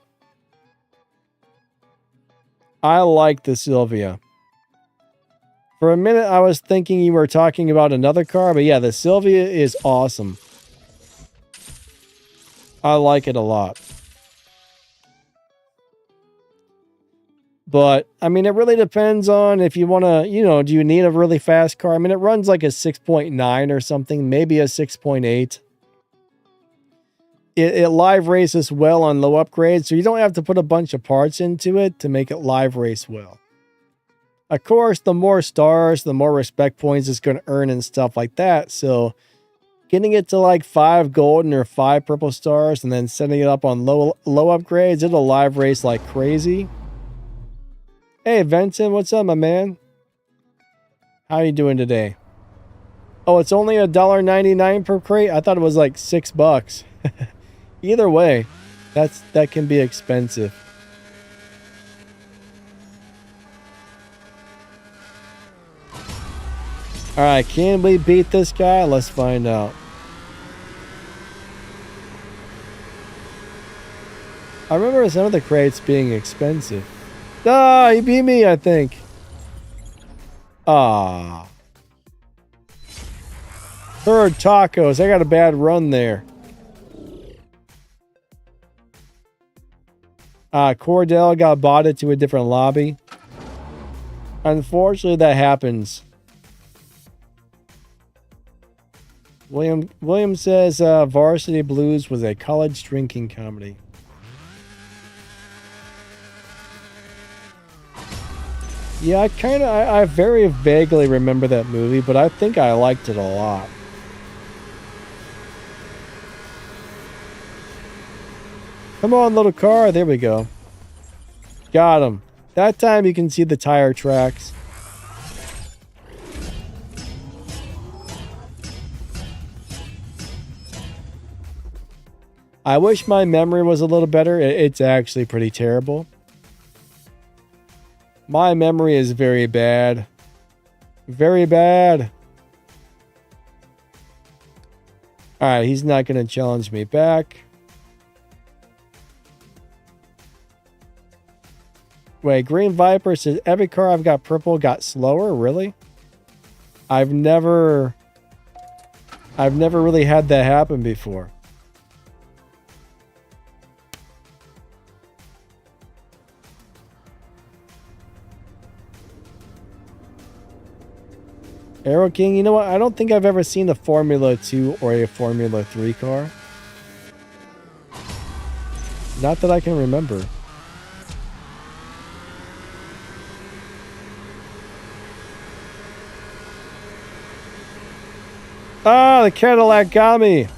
Speaker 1: I like the Silvia. For a minute, I was thinking you were talking about another car, but yeah, the Silvia is awesome. I like it a lot. But, I mean, it really depends on if you want to, do you need a really fast car? I mean, it runs like a 6.9 or something, maybe a 6.8. It live races well on low upgrades, so you don't have to put a bunch of parts into it to make it live race well. Of course, the more stars, the more respect points it's going to earn and stuff like that. So getting it to like 5 golden or 5 purple stars and then setting it up on low upgrades, it'll live race like crazy. Hey, Vincent, what's up, my man? How you doing today? Oh, it's only $1.99 per crate? I thought it was like $6. Either way, that can be expensive. All right, can we beat this guy? Let's find out. I remember some of the crates being expensive. Ah, he beat me, I think. Ah. Third tacos. I got a bad run there. Cordell got botted to a different lobby. Unfortunately, that happens. William says Varsity Blues was a college drinking comedy. Yeah, I very vaguely remember that movie, but I think I liked it a lot. Come on, little car. There we go. Got him. That time you can see the tire tracks. I wish my memory was a little better. It's actually pretty terrible. My memory is very bad. Very bad. Alright, he's not going to challenge me back. Wait, Green Viper says every car I've got purple got slower? Really? I've never I've never really had that happen before. Aero King, you know what? I don't think I've ever seen a Formula 2 or a Formula 3 car. Not that I can remember. Ah, the Cadillac got me.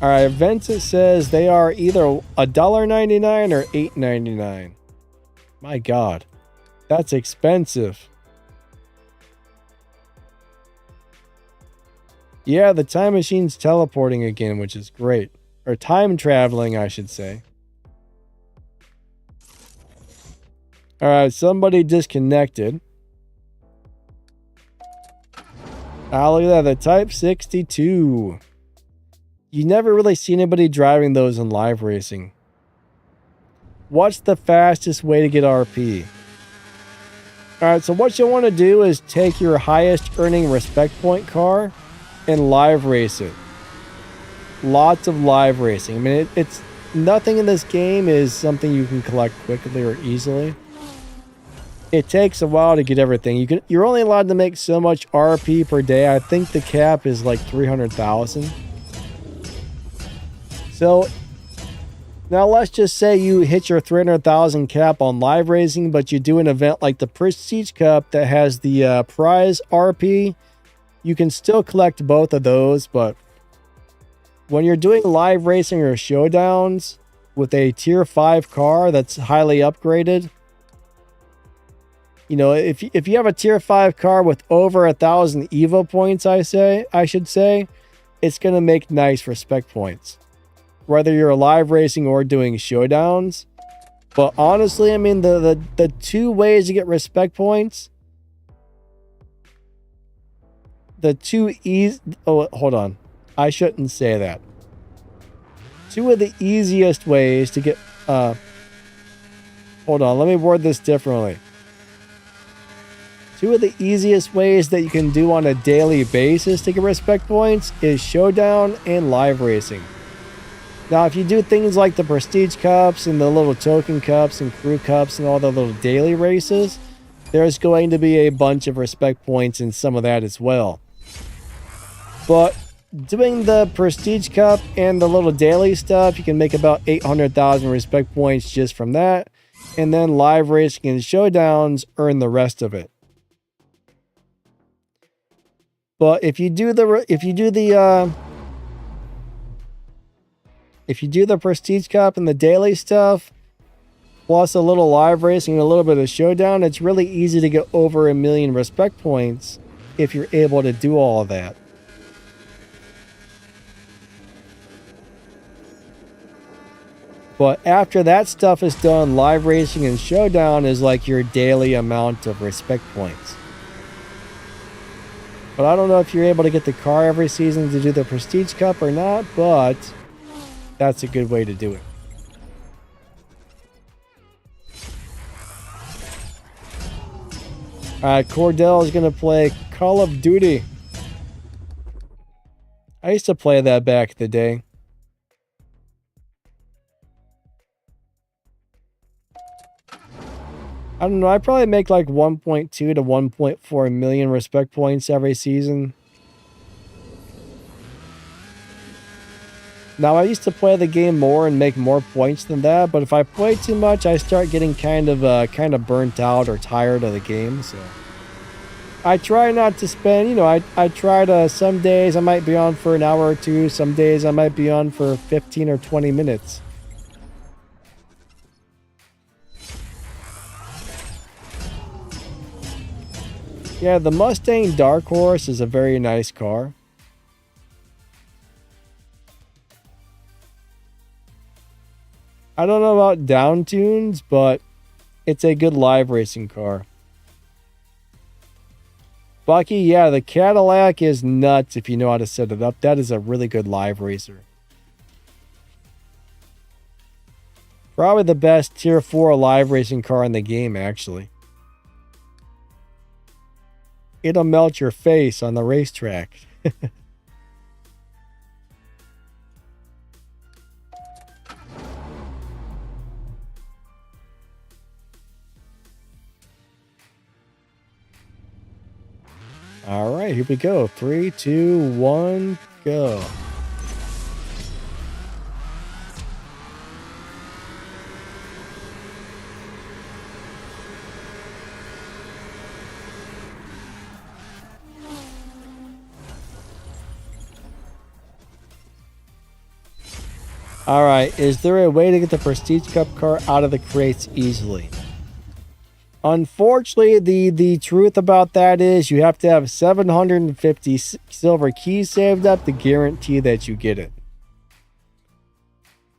Speaker 1: Alright, Vincent says they are either $1.99 or $8.99. My God, that's expensive. Yeah, the time machine's teleporting again, which is great. Or time traveling, I should say. Alright, somebody disconnected. Ah, look at that, the Type 62. You never really see anybody driving those in live racing. What's the fastest way to get RP? Alright, so what you'll want to do is take your highest earning respect point car and live race it. Lots of live racing. I mean, it's nothing in this game is something you can collect quickly or easily. It takes a while to get everything. You're only allowed to make so much RP per day. I think the cap is like 300,000. So now let's just say you hit your 300,000 cap on live racing, but you do an event like the Prestige Cup that has the prize RP. You can still collect both of those, but when you're doing live racing or showdowns with a tier 5 car that's highly upgraded, you know, if you have a tier 5 car with over 1,000 Evo points, I should say, it's going to make nice respect points. Whether you're live racing or doing showdowns. But honestly, I mean, the two ways to get respect points, oh, hold on. I shouldn't say that. Two of the easiest ways to get, hold on, let me word this differently. Two of the easiest ways that you can do on a daily basis to get respect points is showdown and live racing. Now, if you do things like the Prestige Cups and the little token cups and crew cups and all the little daily races, there's going to be a bunch of respect points in some of that as well. But doing the Prestige Cup and the little daily stuff, you can make about 800,000 respect points just from that. And then live racing and showdowns earn the rest of it. But if you do the Prestige Cup and the daily stuff, plus a little live racing and a little bit of showdown, it's really easy to get over 1 million respect points if you're able to do all of that. But after that stuff is done, live racing and showdown is like your daily amount of respect points. But I don't know if you're able to get the car every season to do the Prestige Cup or not, but that's a good way to do it. Alright, Cordell is going to play Call of Duty. I used to play that back in the day. I don't know, I probably make like 1.2 to 1.4 million respect points every season. Now, I used to play the game more and make more points than that, but if I play too much, I start getting kind of burnt out or tired of the game, so I try not to spend, you know, I try to, some days I might be on for an hour or two, some days I might be on for 15 or 20 minutes. Yeah, the Mustang Dark Horse is a very nice car. I don't know about down tunes, but it's a good live racing car. Bucky, yeah, the Cadillac is nuts if you know how to set it up. That is a really good live racer. Probably the best tier 4 live racing car in the game, actually. It'll melt your face on the racetrack. All right, here we go. 3, 2, 1, go. All right, is there a way to get the Prestige Cup car out of the crates easily? Unfortunately, the truth about that is you have to have 750 silver keys saved up to guarantee that you get it.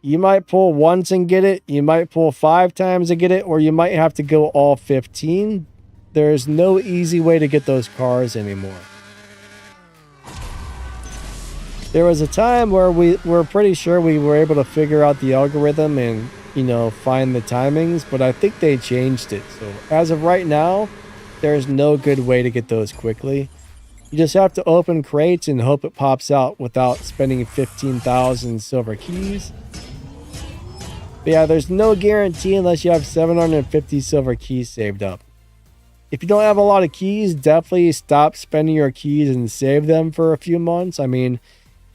Speaker 1: You might pull once and get it, you might pull 5 times and get it, or you might have to go all 15. There's no easy way to get those cars anymore. There was a time where we were pretty sure we were able to figure out the algorithm and, you know, find the timings, but I think they changed it. So as of right now, there's no good way to get those quickly. You just have to open crates and hope it pops out without spending 15,000 silver keys. But yeah, there's no guarantee unless you have 750 silver keys saved up. If you don't have a lot of keys, definitely stop spending your keys and save them for a few months. I mean,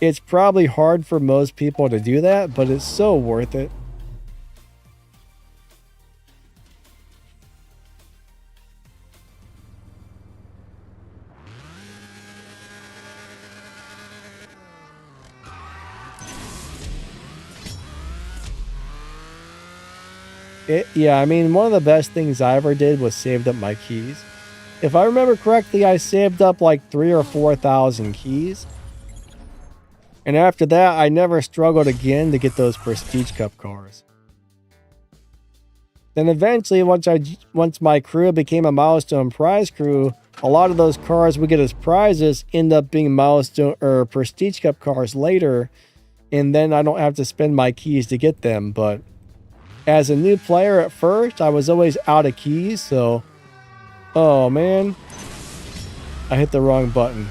Speaker 1: it's probably hard for most people to do that, but it's so worth it. Yeah, I mean, one of the best things I ever did was saved up my keys. If I remember correctly, I saved up like 3,000 or 4,000 keys. And after that, I never struggled again to get those Prestige Cup cars. Then eventually, once my crew became a milestone prize crew, a lot of those cars we get as prizes end up being milestone or Prestige Cup cars later, and then I don't have to spend my keys to get them. But as a new player at first, I was always out of keys, so... Oh man, I hit the wrong button.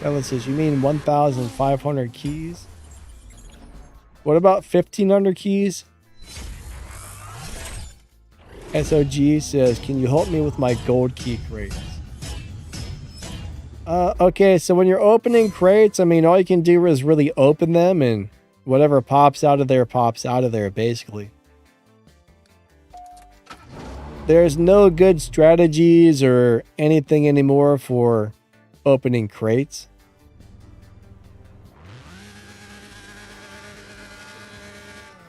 Speaker 1: Ellen says, you mean 1,500 keys? What about 1,500 keys? SOG says, can you help me with my gold key crates? Okay, so when you're opening crates, I mean, all you can do is really open them and whatever pops out of there, basically. There's no good strategies or anything anymore for opening crates.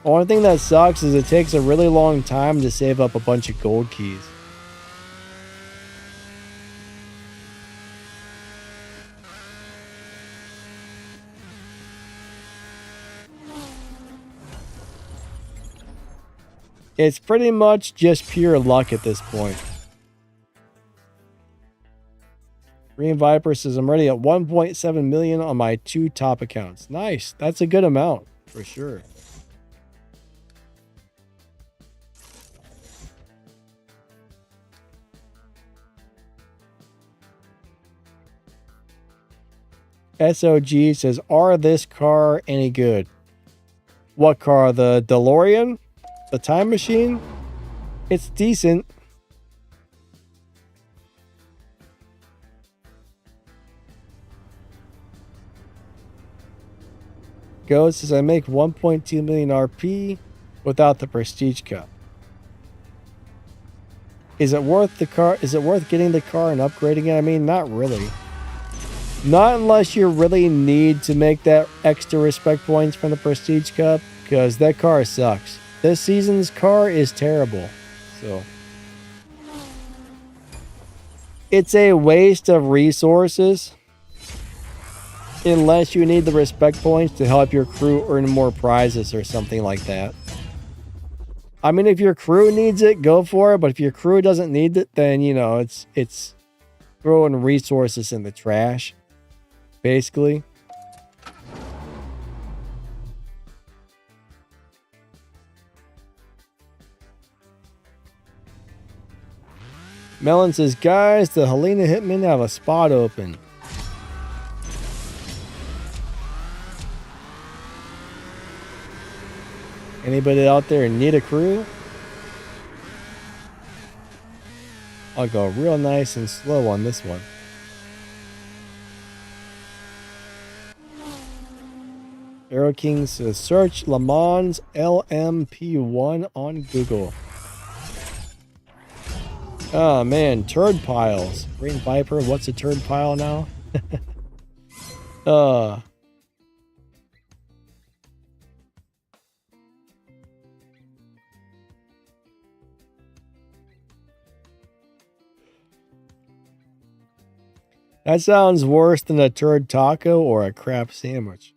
Speaker 1: Only thing that sucks is it takes a really long time to save up a bunch of gold keys. It's pretty much just pure luck at this point. Green Viper says, I'm ready at 1.7 million on my 2 top accounts. Nice. That's a good amount, for sure. SOG says, are this car any good? What car? The DeLorean? The time machine? It's decent. Ghost says, I make 1.2 million RP without the Prestige Cup. Is it worth the car? Is it worth getting the car and upgrading it? I mean, not really. Not unless you really need to make that extra respect points from the Prestige Cup, because that car sucks. This season's car is terrible. So it's a waste of resources unless you need the respect points to help your crew earn more prizes or something like that. I mean, if your crew needs it, go for it. But if your crew doesn't need it, then, you know, it's throwing resources in the trash. basically. Melon says, guys, the Helena Hitmen have a spot open. Anybody out there need a crew? I'll go real nice and slow on this one. Arrow King says, search Le Mans LMP1 on Google. Oh man, turd piles. Green Viper, what's a turd pile now? That sounds worse than a turd taco or a crap sandwich.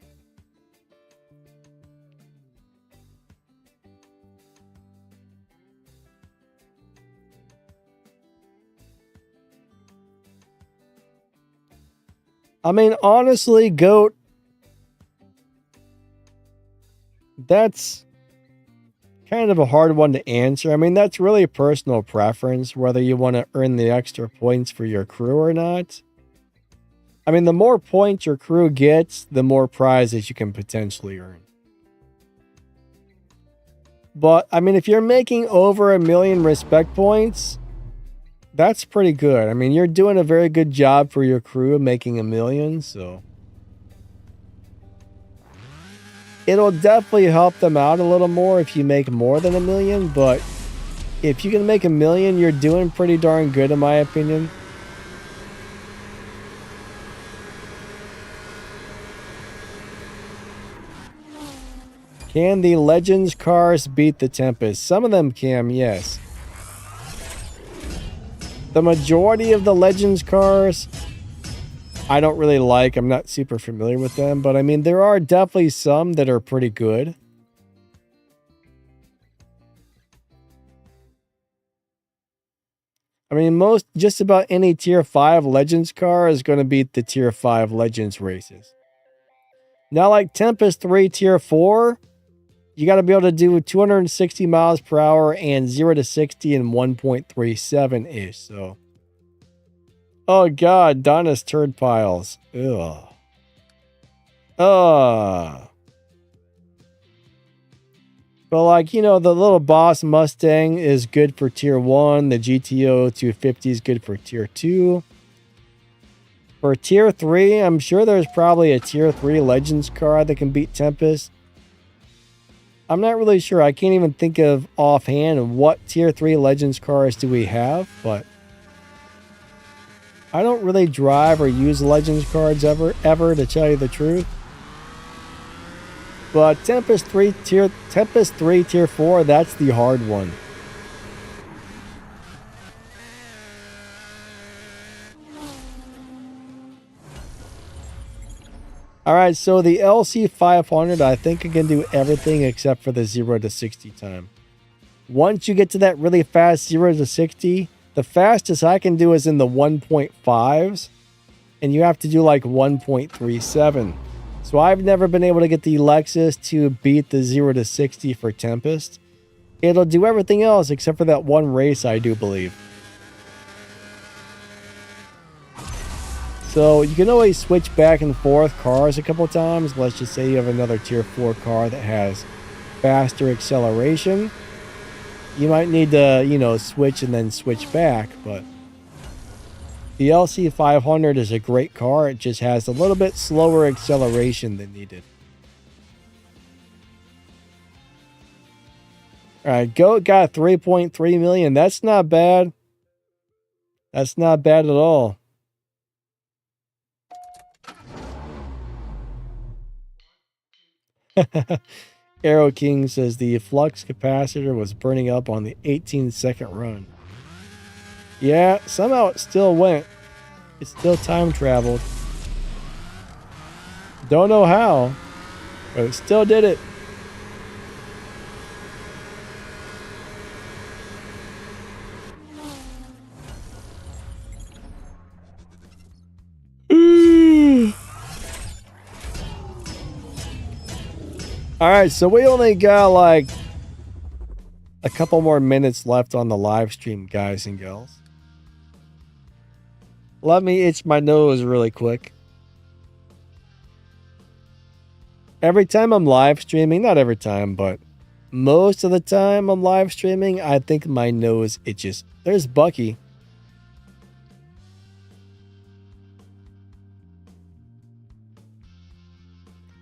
Speaker 1: I mean, honestly, GOAT, that's kind of a hard one to answer. I mean, that's really a personal preference, whether you want to earn the extra points for your crew or not. I mean, the more points your crew gets, the more prizes you can potentially earn. But, I mean, if you're making over 1 million respect points, that's pretty good. I mean, you're doing a very good job for your crew making 1 million, so it'll definitely help them out a little more if you make more than 1 million, but if you can make 1 million, you're doing pretty darn good in my opinion. Can the Legends cars beat the Tempest? Some of them can, yes. The majority of the Legends cars, I don't really like. I'm not super familiar with them, but I mean, there are definitely some that are pretty good. I mean, just about any tier 5 Legends car is going to beat the tier 5 Legends races. Now, like Tempest 3 tier 4, you got to be able to do 260 miles per hour and 0 to 60 in 1.37-ish. So, oh God, Donna's turd piles. Ugh. But like, you know, the little boss Mustang is good for tier 1. The GTO 250 is good for tier 2. For tier 3, I'm sure there's probably a tier 3 Legends car that can beat Tempest. I'm not really sure. I can't even think of offhand what tier 3 Legends cars do we have, but I don't really drive or use Legends cards ever to tell you the truth. But Tempest 3 tier 4, that's the hard one. Alright, so the LC500, I think it can do everything except for the 0 to 60 time. Once you get to that really fast 0 to 60, the fastest I can do is in the 1.5s, and you have to do like 1.37. So I've never been able to get the Lexus to beat the 0 to 60 for Tempest. It'll do everything else except for that one race, I do believe. So you can always switch back and forth cars a couple times. Let's just say you have another tier 4 car that has faster acceleration. You might need to, you know, switch and then switch back, but the LC500 is a great car. It just has a little bit slower acceleration than needed. Alright, GOAT got 3.3 million. That's not bad. That's not bad at all. Arrow King says the flux capacitor was burning up on the 18-second run. Yeah, somehow it still went. It still time traveled. Don't know how, but it still did it. All right, so we only got like a couple more minutes left on the live stream, guys and girls. Let me itch my nose really quick. Every time I'm live streaming, not every time, but most of the time I'm live streaming, I think my nose itches. There's Bucky.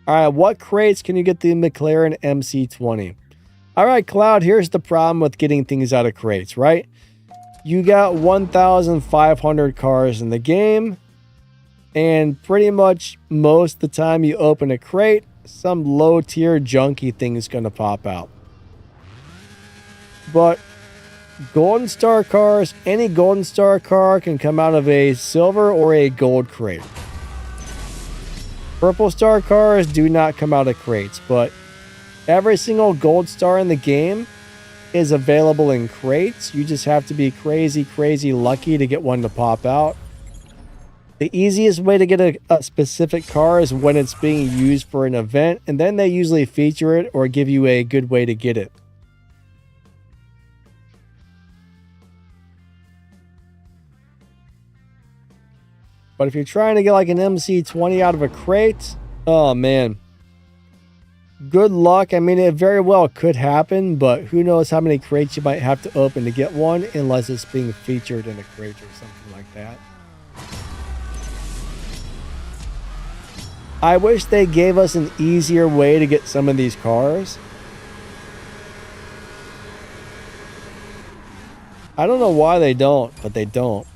Speaker 1: All right, what crates can you get the McLaren MC20? All right, Cloud, here's the problem with getting things out of crates, right? You got 1,500 cars in the game, and pretty much most of the time you open a crate, some low-tier junky thing is going to pop out. But Golden Star cars, any Golden Star car can come out of a silver or a gold crate. Purple Star cars do not come out of crates, but every single Gold Star in the game is available in crates. You just have to be crazy, crazy lucky to get one to pop out. The easiest way to get a specific car is when it's being used for an event, and then they usually feature it or give you a good way to get it. But if you're trying to get like an MC20 out of a crate, oh man. Good luck. I mean, it very well could happen, but who knows how many crates you might have to open to get one unless it's being featured in a crate or something like that. I wish they gave us an easier way to get some of these cars. I don't know why they don't, but they don't.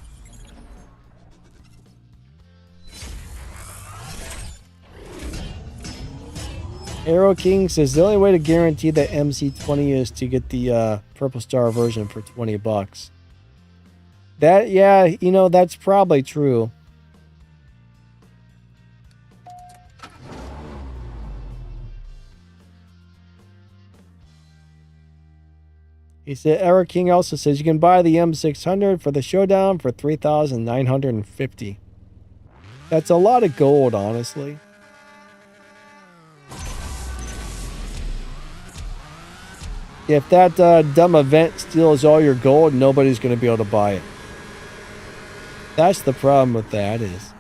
Speaker 1: Arrow King says the only way to guarantee that MC20 is to get the Purple Star version for $20. That, yeah, you know, that's probably true. He said, Arrow King also says you can buy the M600 for the showdown for $3,950. That's a lot of gold, honestly. If that dumb event steals all your gold, nobody's going to be able to buy it. That's the problem with that is.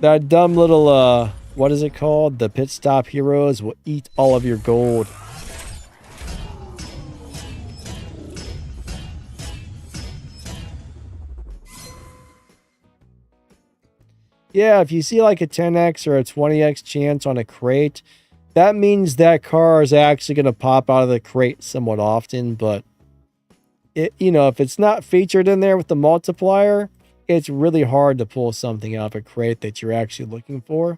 Speaker 1: That dumb little, what is it called? The pit stop heroes will eat all of your gold. Yeah, if you see like a 10x or a 20x chance on a crate, that means that car is actually going to pop out of the crate somewhat often, but it, you know, if it's not featured in there with the multiplier, it's really hard to pull something out of a crate that you're actually looking for.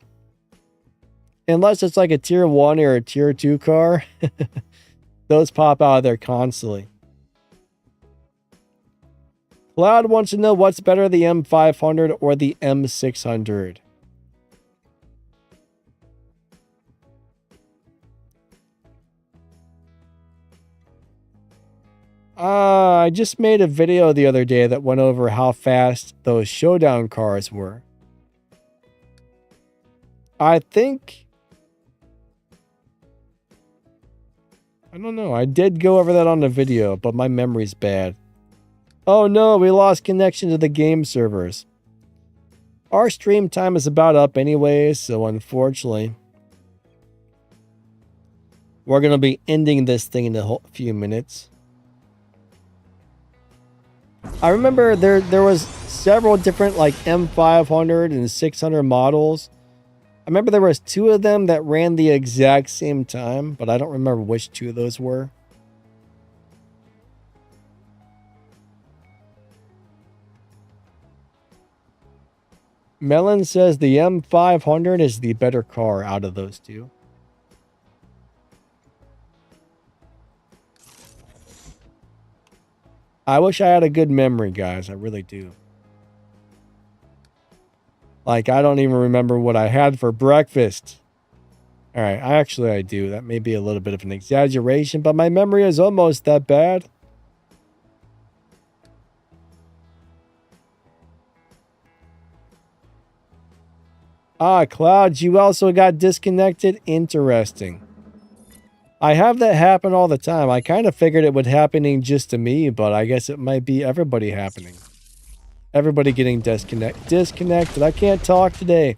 Speaker 1: Unless it's like a tier 1 or a tier 2 car. Those pop out of there constantly. Cloud wants to know what's better, the M500 or the M600. I just made a video the other day that went over how fast those showdown cars were. I think... I don't know. I did go over that on the video, but my memory's bad. Oh no, we lost connection to the game servers. Our stream time is about up anyway, so unfortunately... we're going to be ending this thing in a few minutes. I remember there was several different like M500 and 600 models. I remember there was 2 of them that ran the exact same time, but I don't remember which 2 of those were. Melon says the M500 is the better car out of those 2. I wish I had a good memory, guys. I really do. Like, I don't even remember what I had for breakfast. All right, I do. That may be a little bit of an exaggeration, but my memory is almost that bad. Ah, Clouds, you also got disconnected? Interesting. I have that happen all the time. I kind of figured it would happening just to me, but I guess it might be everybody happening. Everybody getting disconnected. I can't talk today.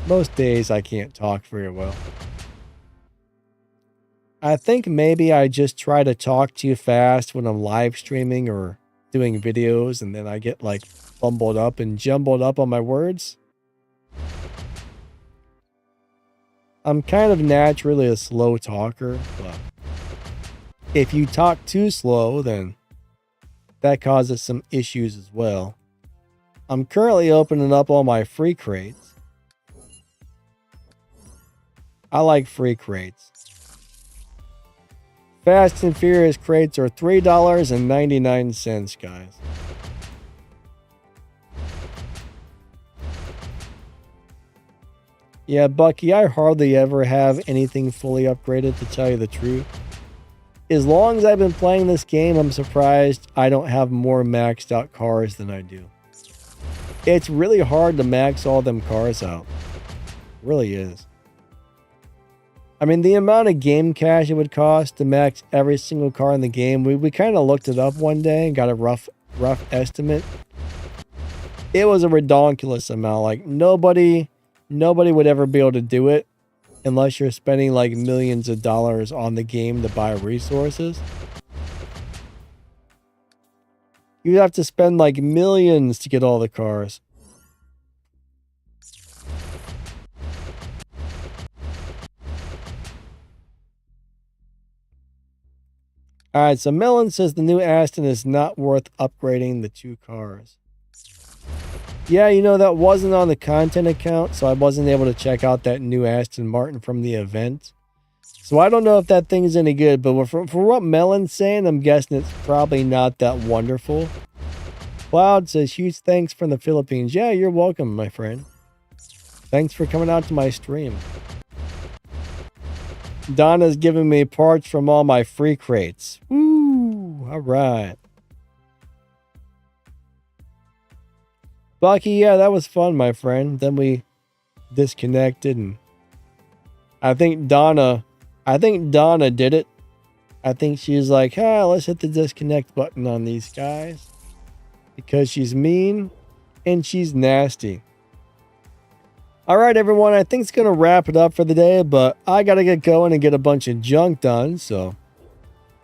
Speaker 1: Most days I can't talk very well. I think maybe I just try to talk too fast when I'm live streaming or doing videos, and then I get like fumbled up and jumbled up on my words. I'm kind of naturally a slow talker, but if you talk too slow, then that causes some issues as well. I'm currently opening up all my free crates. I like free crates. Fast and Furious crates are $3.99, guys. Yeah, Bucky, I hardly ever have anything fully upgraded, to tell you the truth. As long as I've been playing this game, I'm surprised I don't have more maxed out cars than I do. It's really hard to max all them cars out. It really is. I mean, the amount of game cash it would cost to max every single car in the game, we kind of looked it up one day and got a rough estimate. It was a ridiculous amount. Like, nobody would ever be able to do it unless you're spending like millions of dollars on the game to buy resources. You'd have to spend like millions to get all the cars. All right, so Melon says the new Aston is not worth upgrading the 2 cars. Yeah, you know, that wasn't on the content account, so I wasn't able to check out that new Aston Martin from the event. So I don't know if that thing is any good, but for what Melon's saying, I'm guessing it's probably not that wonderful. Cloud says, huge thanks from the Philippines. Yeah, you're welcome, my friend. Thanks for coming out to my stream. Donna's giving me parts from all my free crates. Woo! All right. Bucky, yeah, that was fun, my friend. Then we disconnected, and I think Donna did it. I think she's like, let's hit the disconnect button on these guys because she's mean and she's nasty. All right, everyone, I think it's going to wrap it up for the day, but I got to get going and get a bunch of junk done. So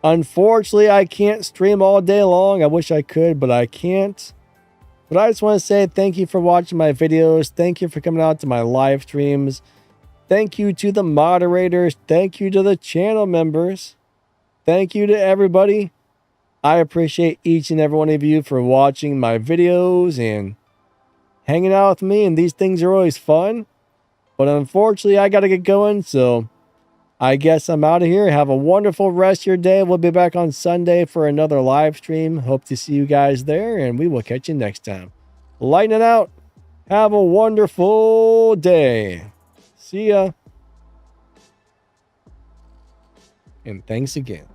Speaker 1: unfortunately, I can't stream all day long. I wish I could, but I can't. But I just want to say thank you for watching my videos. Thank you for coming out to my live streams. Thank you to the moderators. Thank you to the channel members. Thank you to everybody. I appreciate each and every one of you for watching my videos and hanging out with me, and these things are always fun. But unfortunately, I got to get going, so I guess I'm out of here. Have a wonderful rest of your day. We'll be back on Sunday for another live stream. Hope to see you guys there, and we will catch you next time. Lightning out. Have a wonderful day. See ya. And thanks again.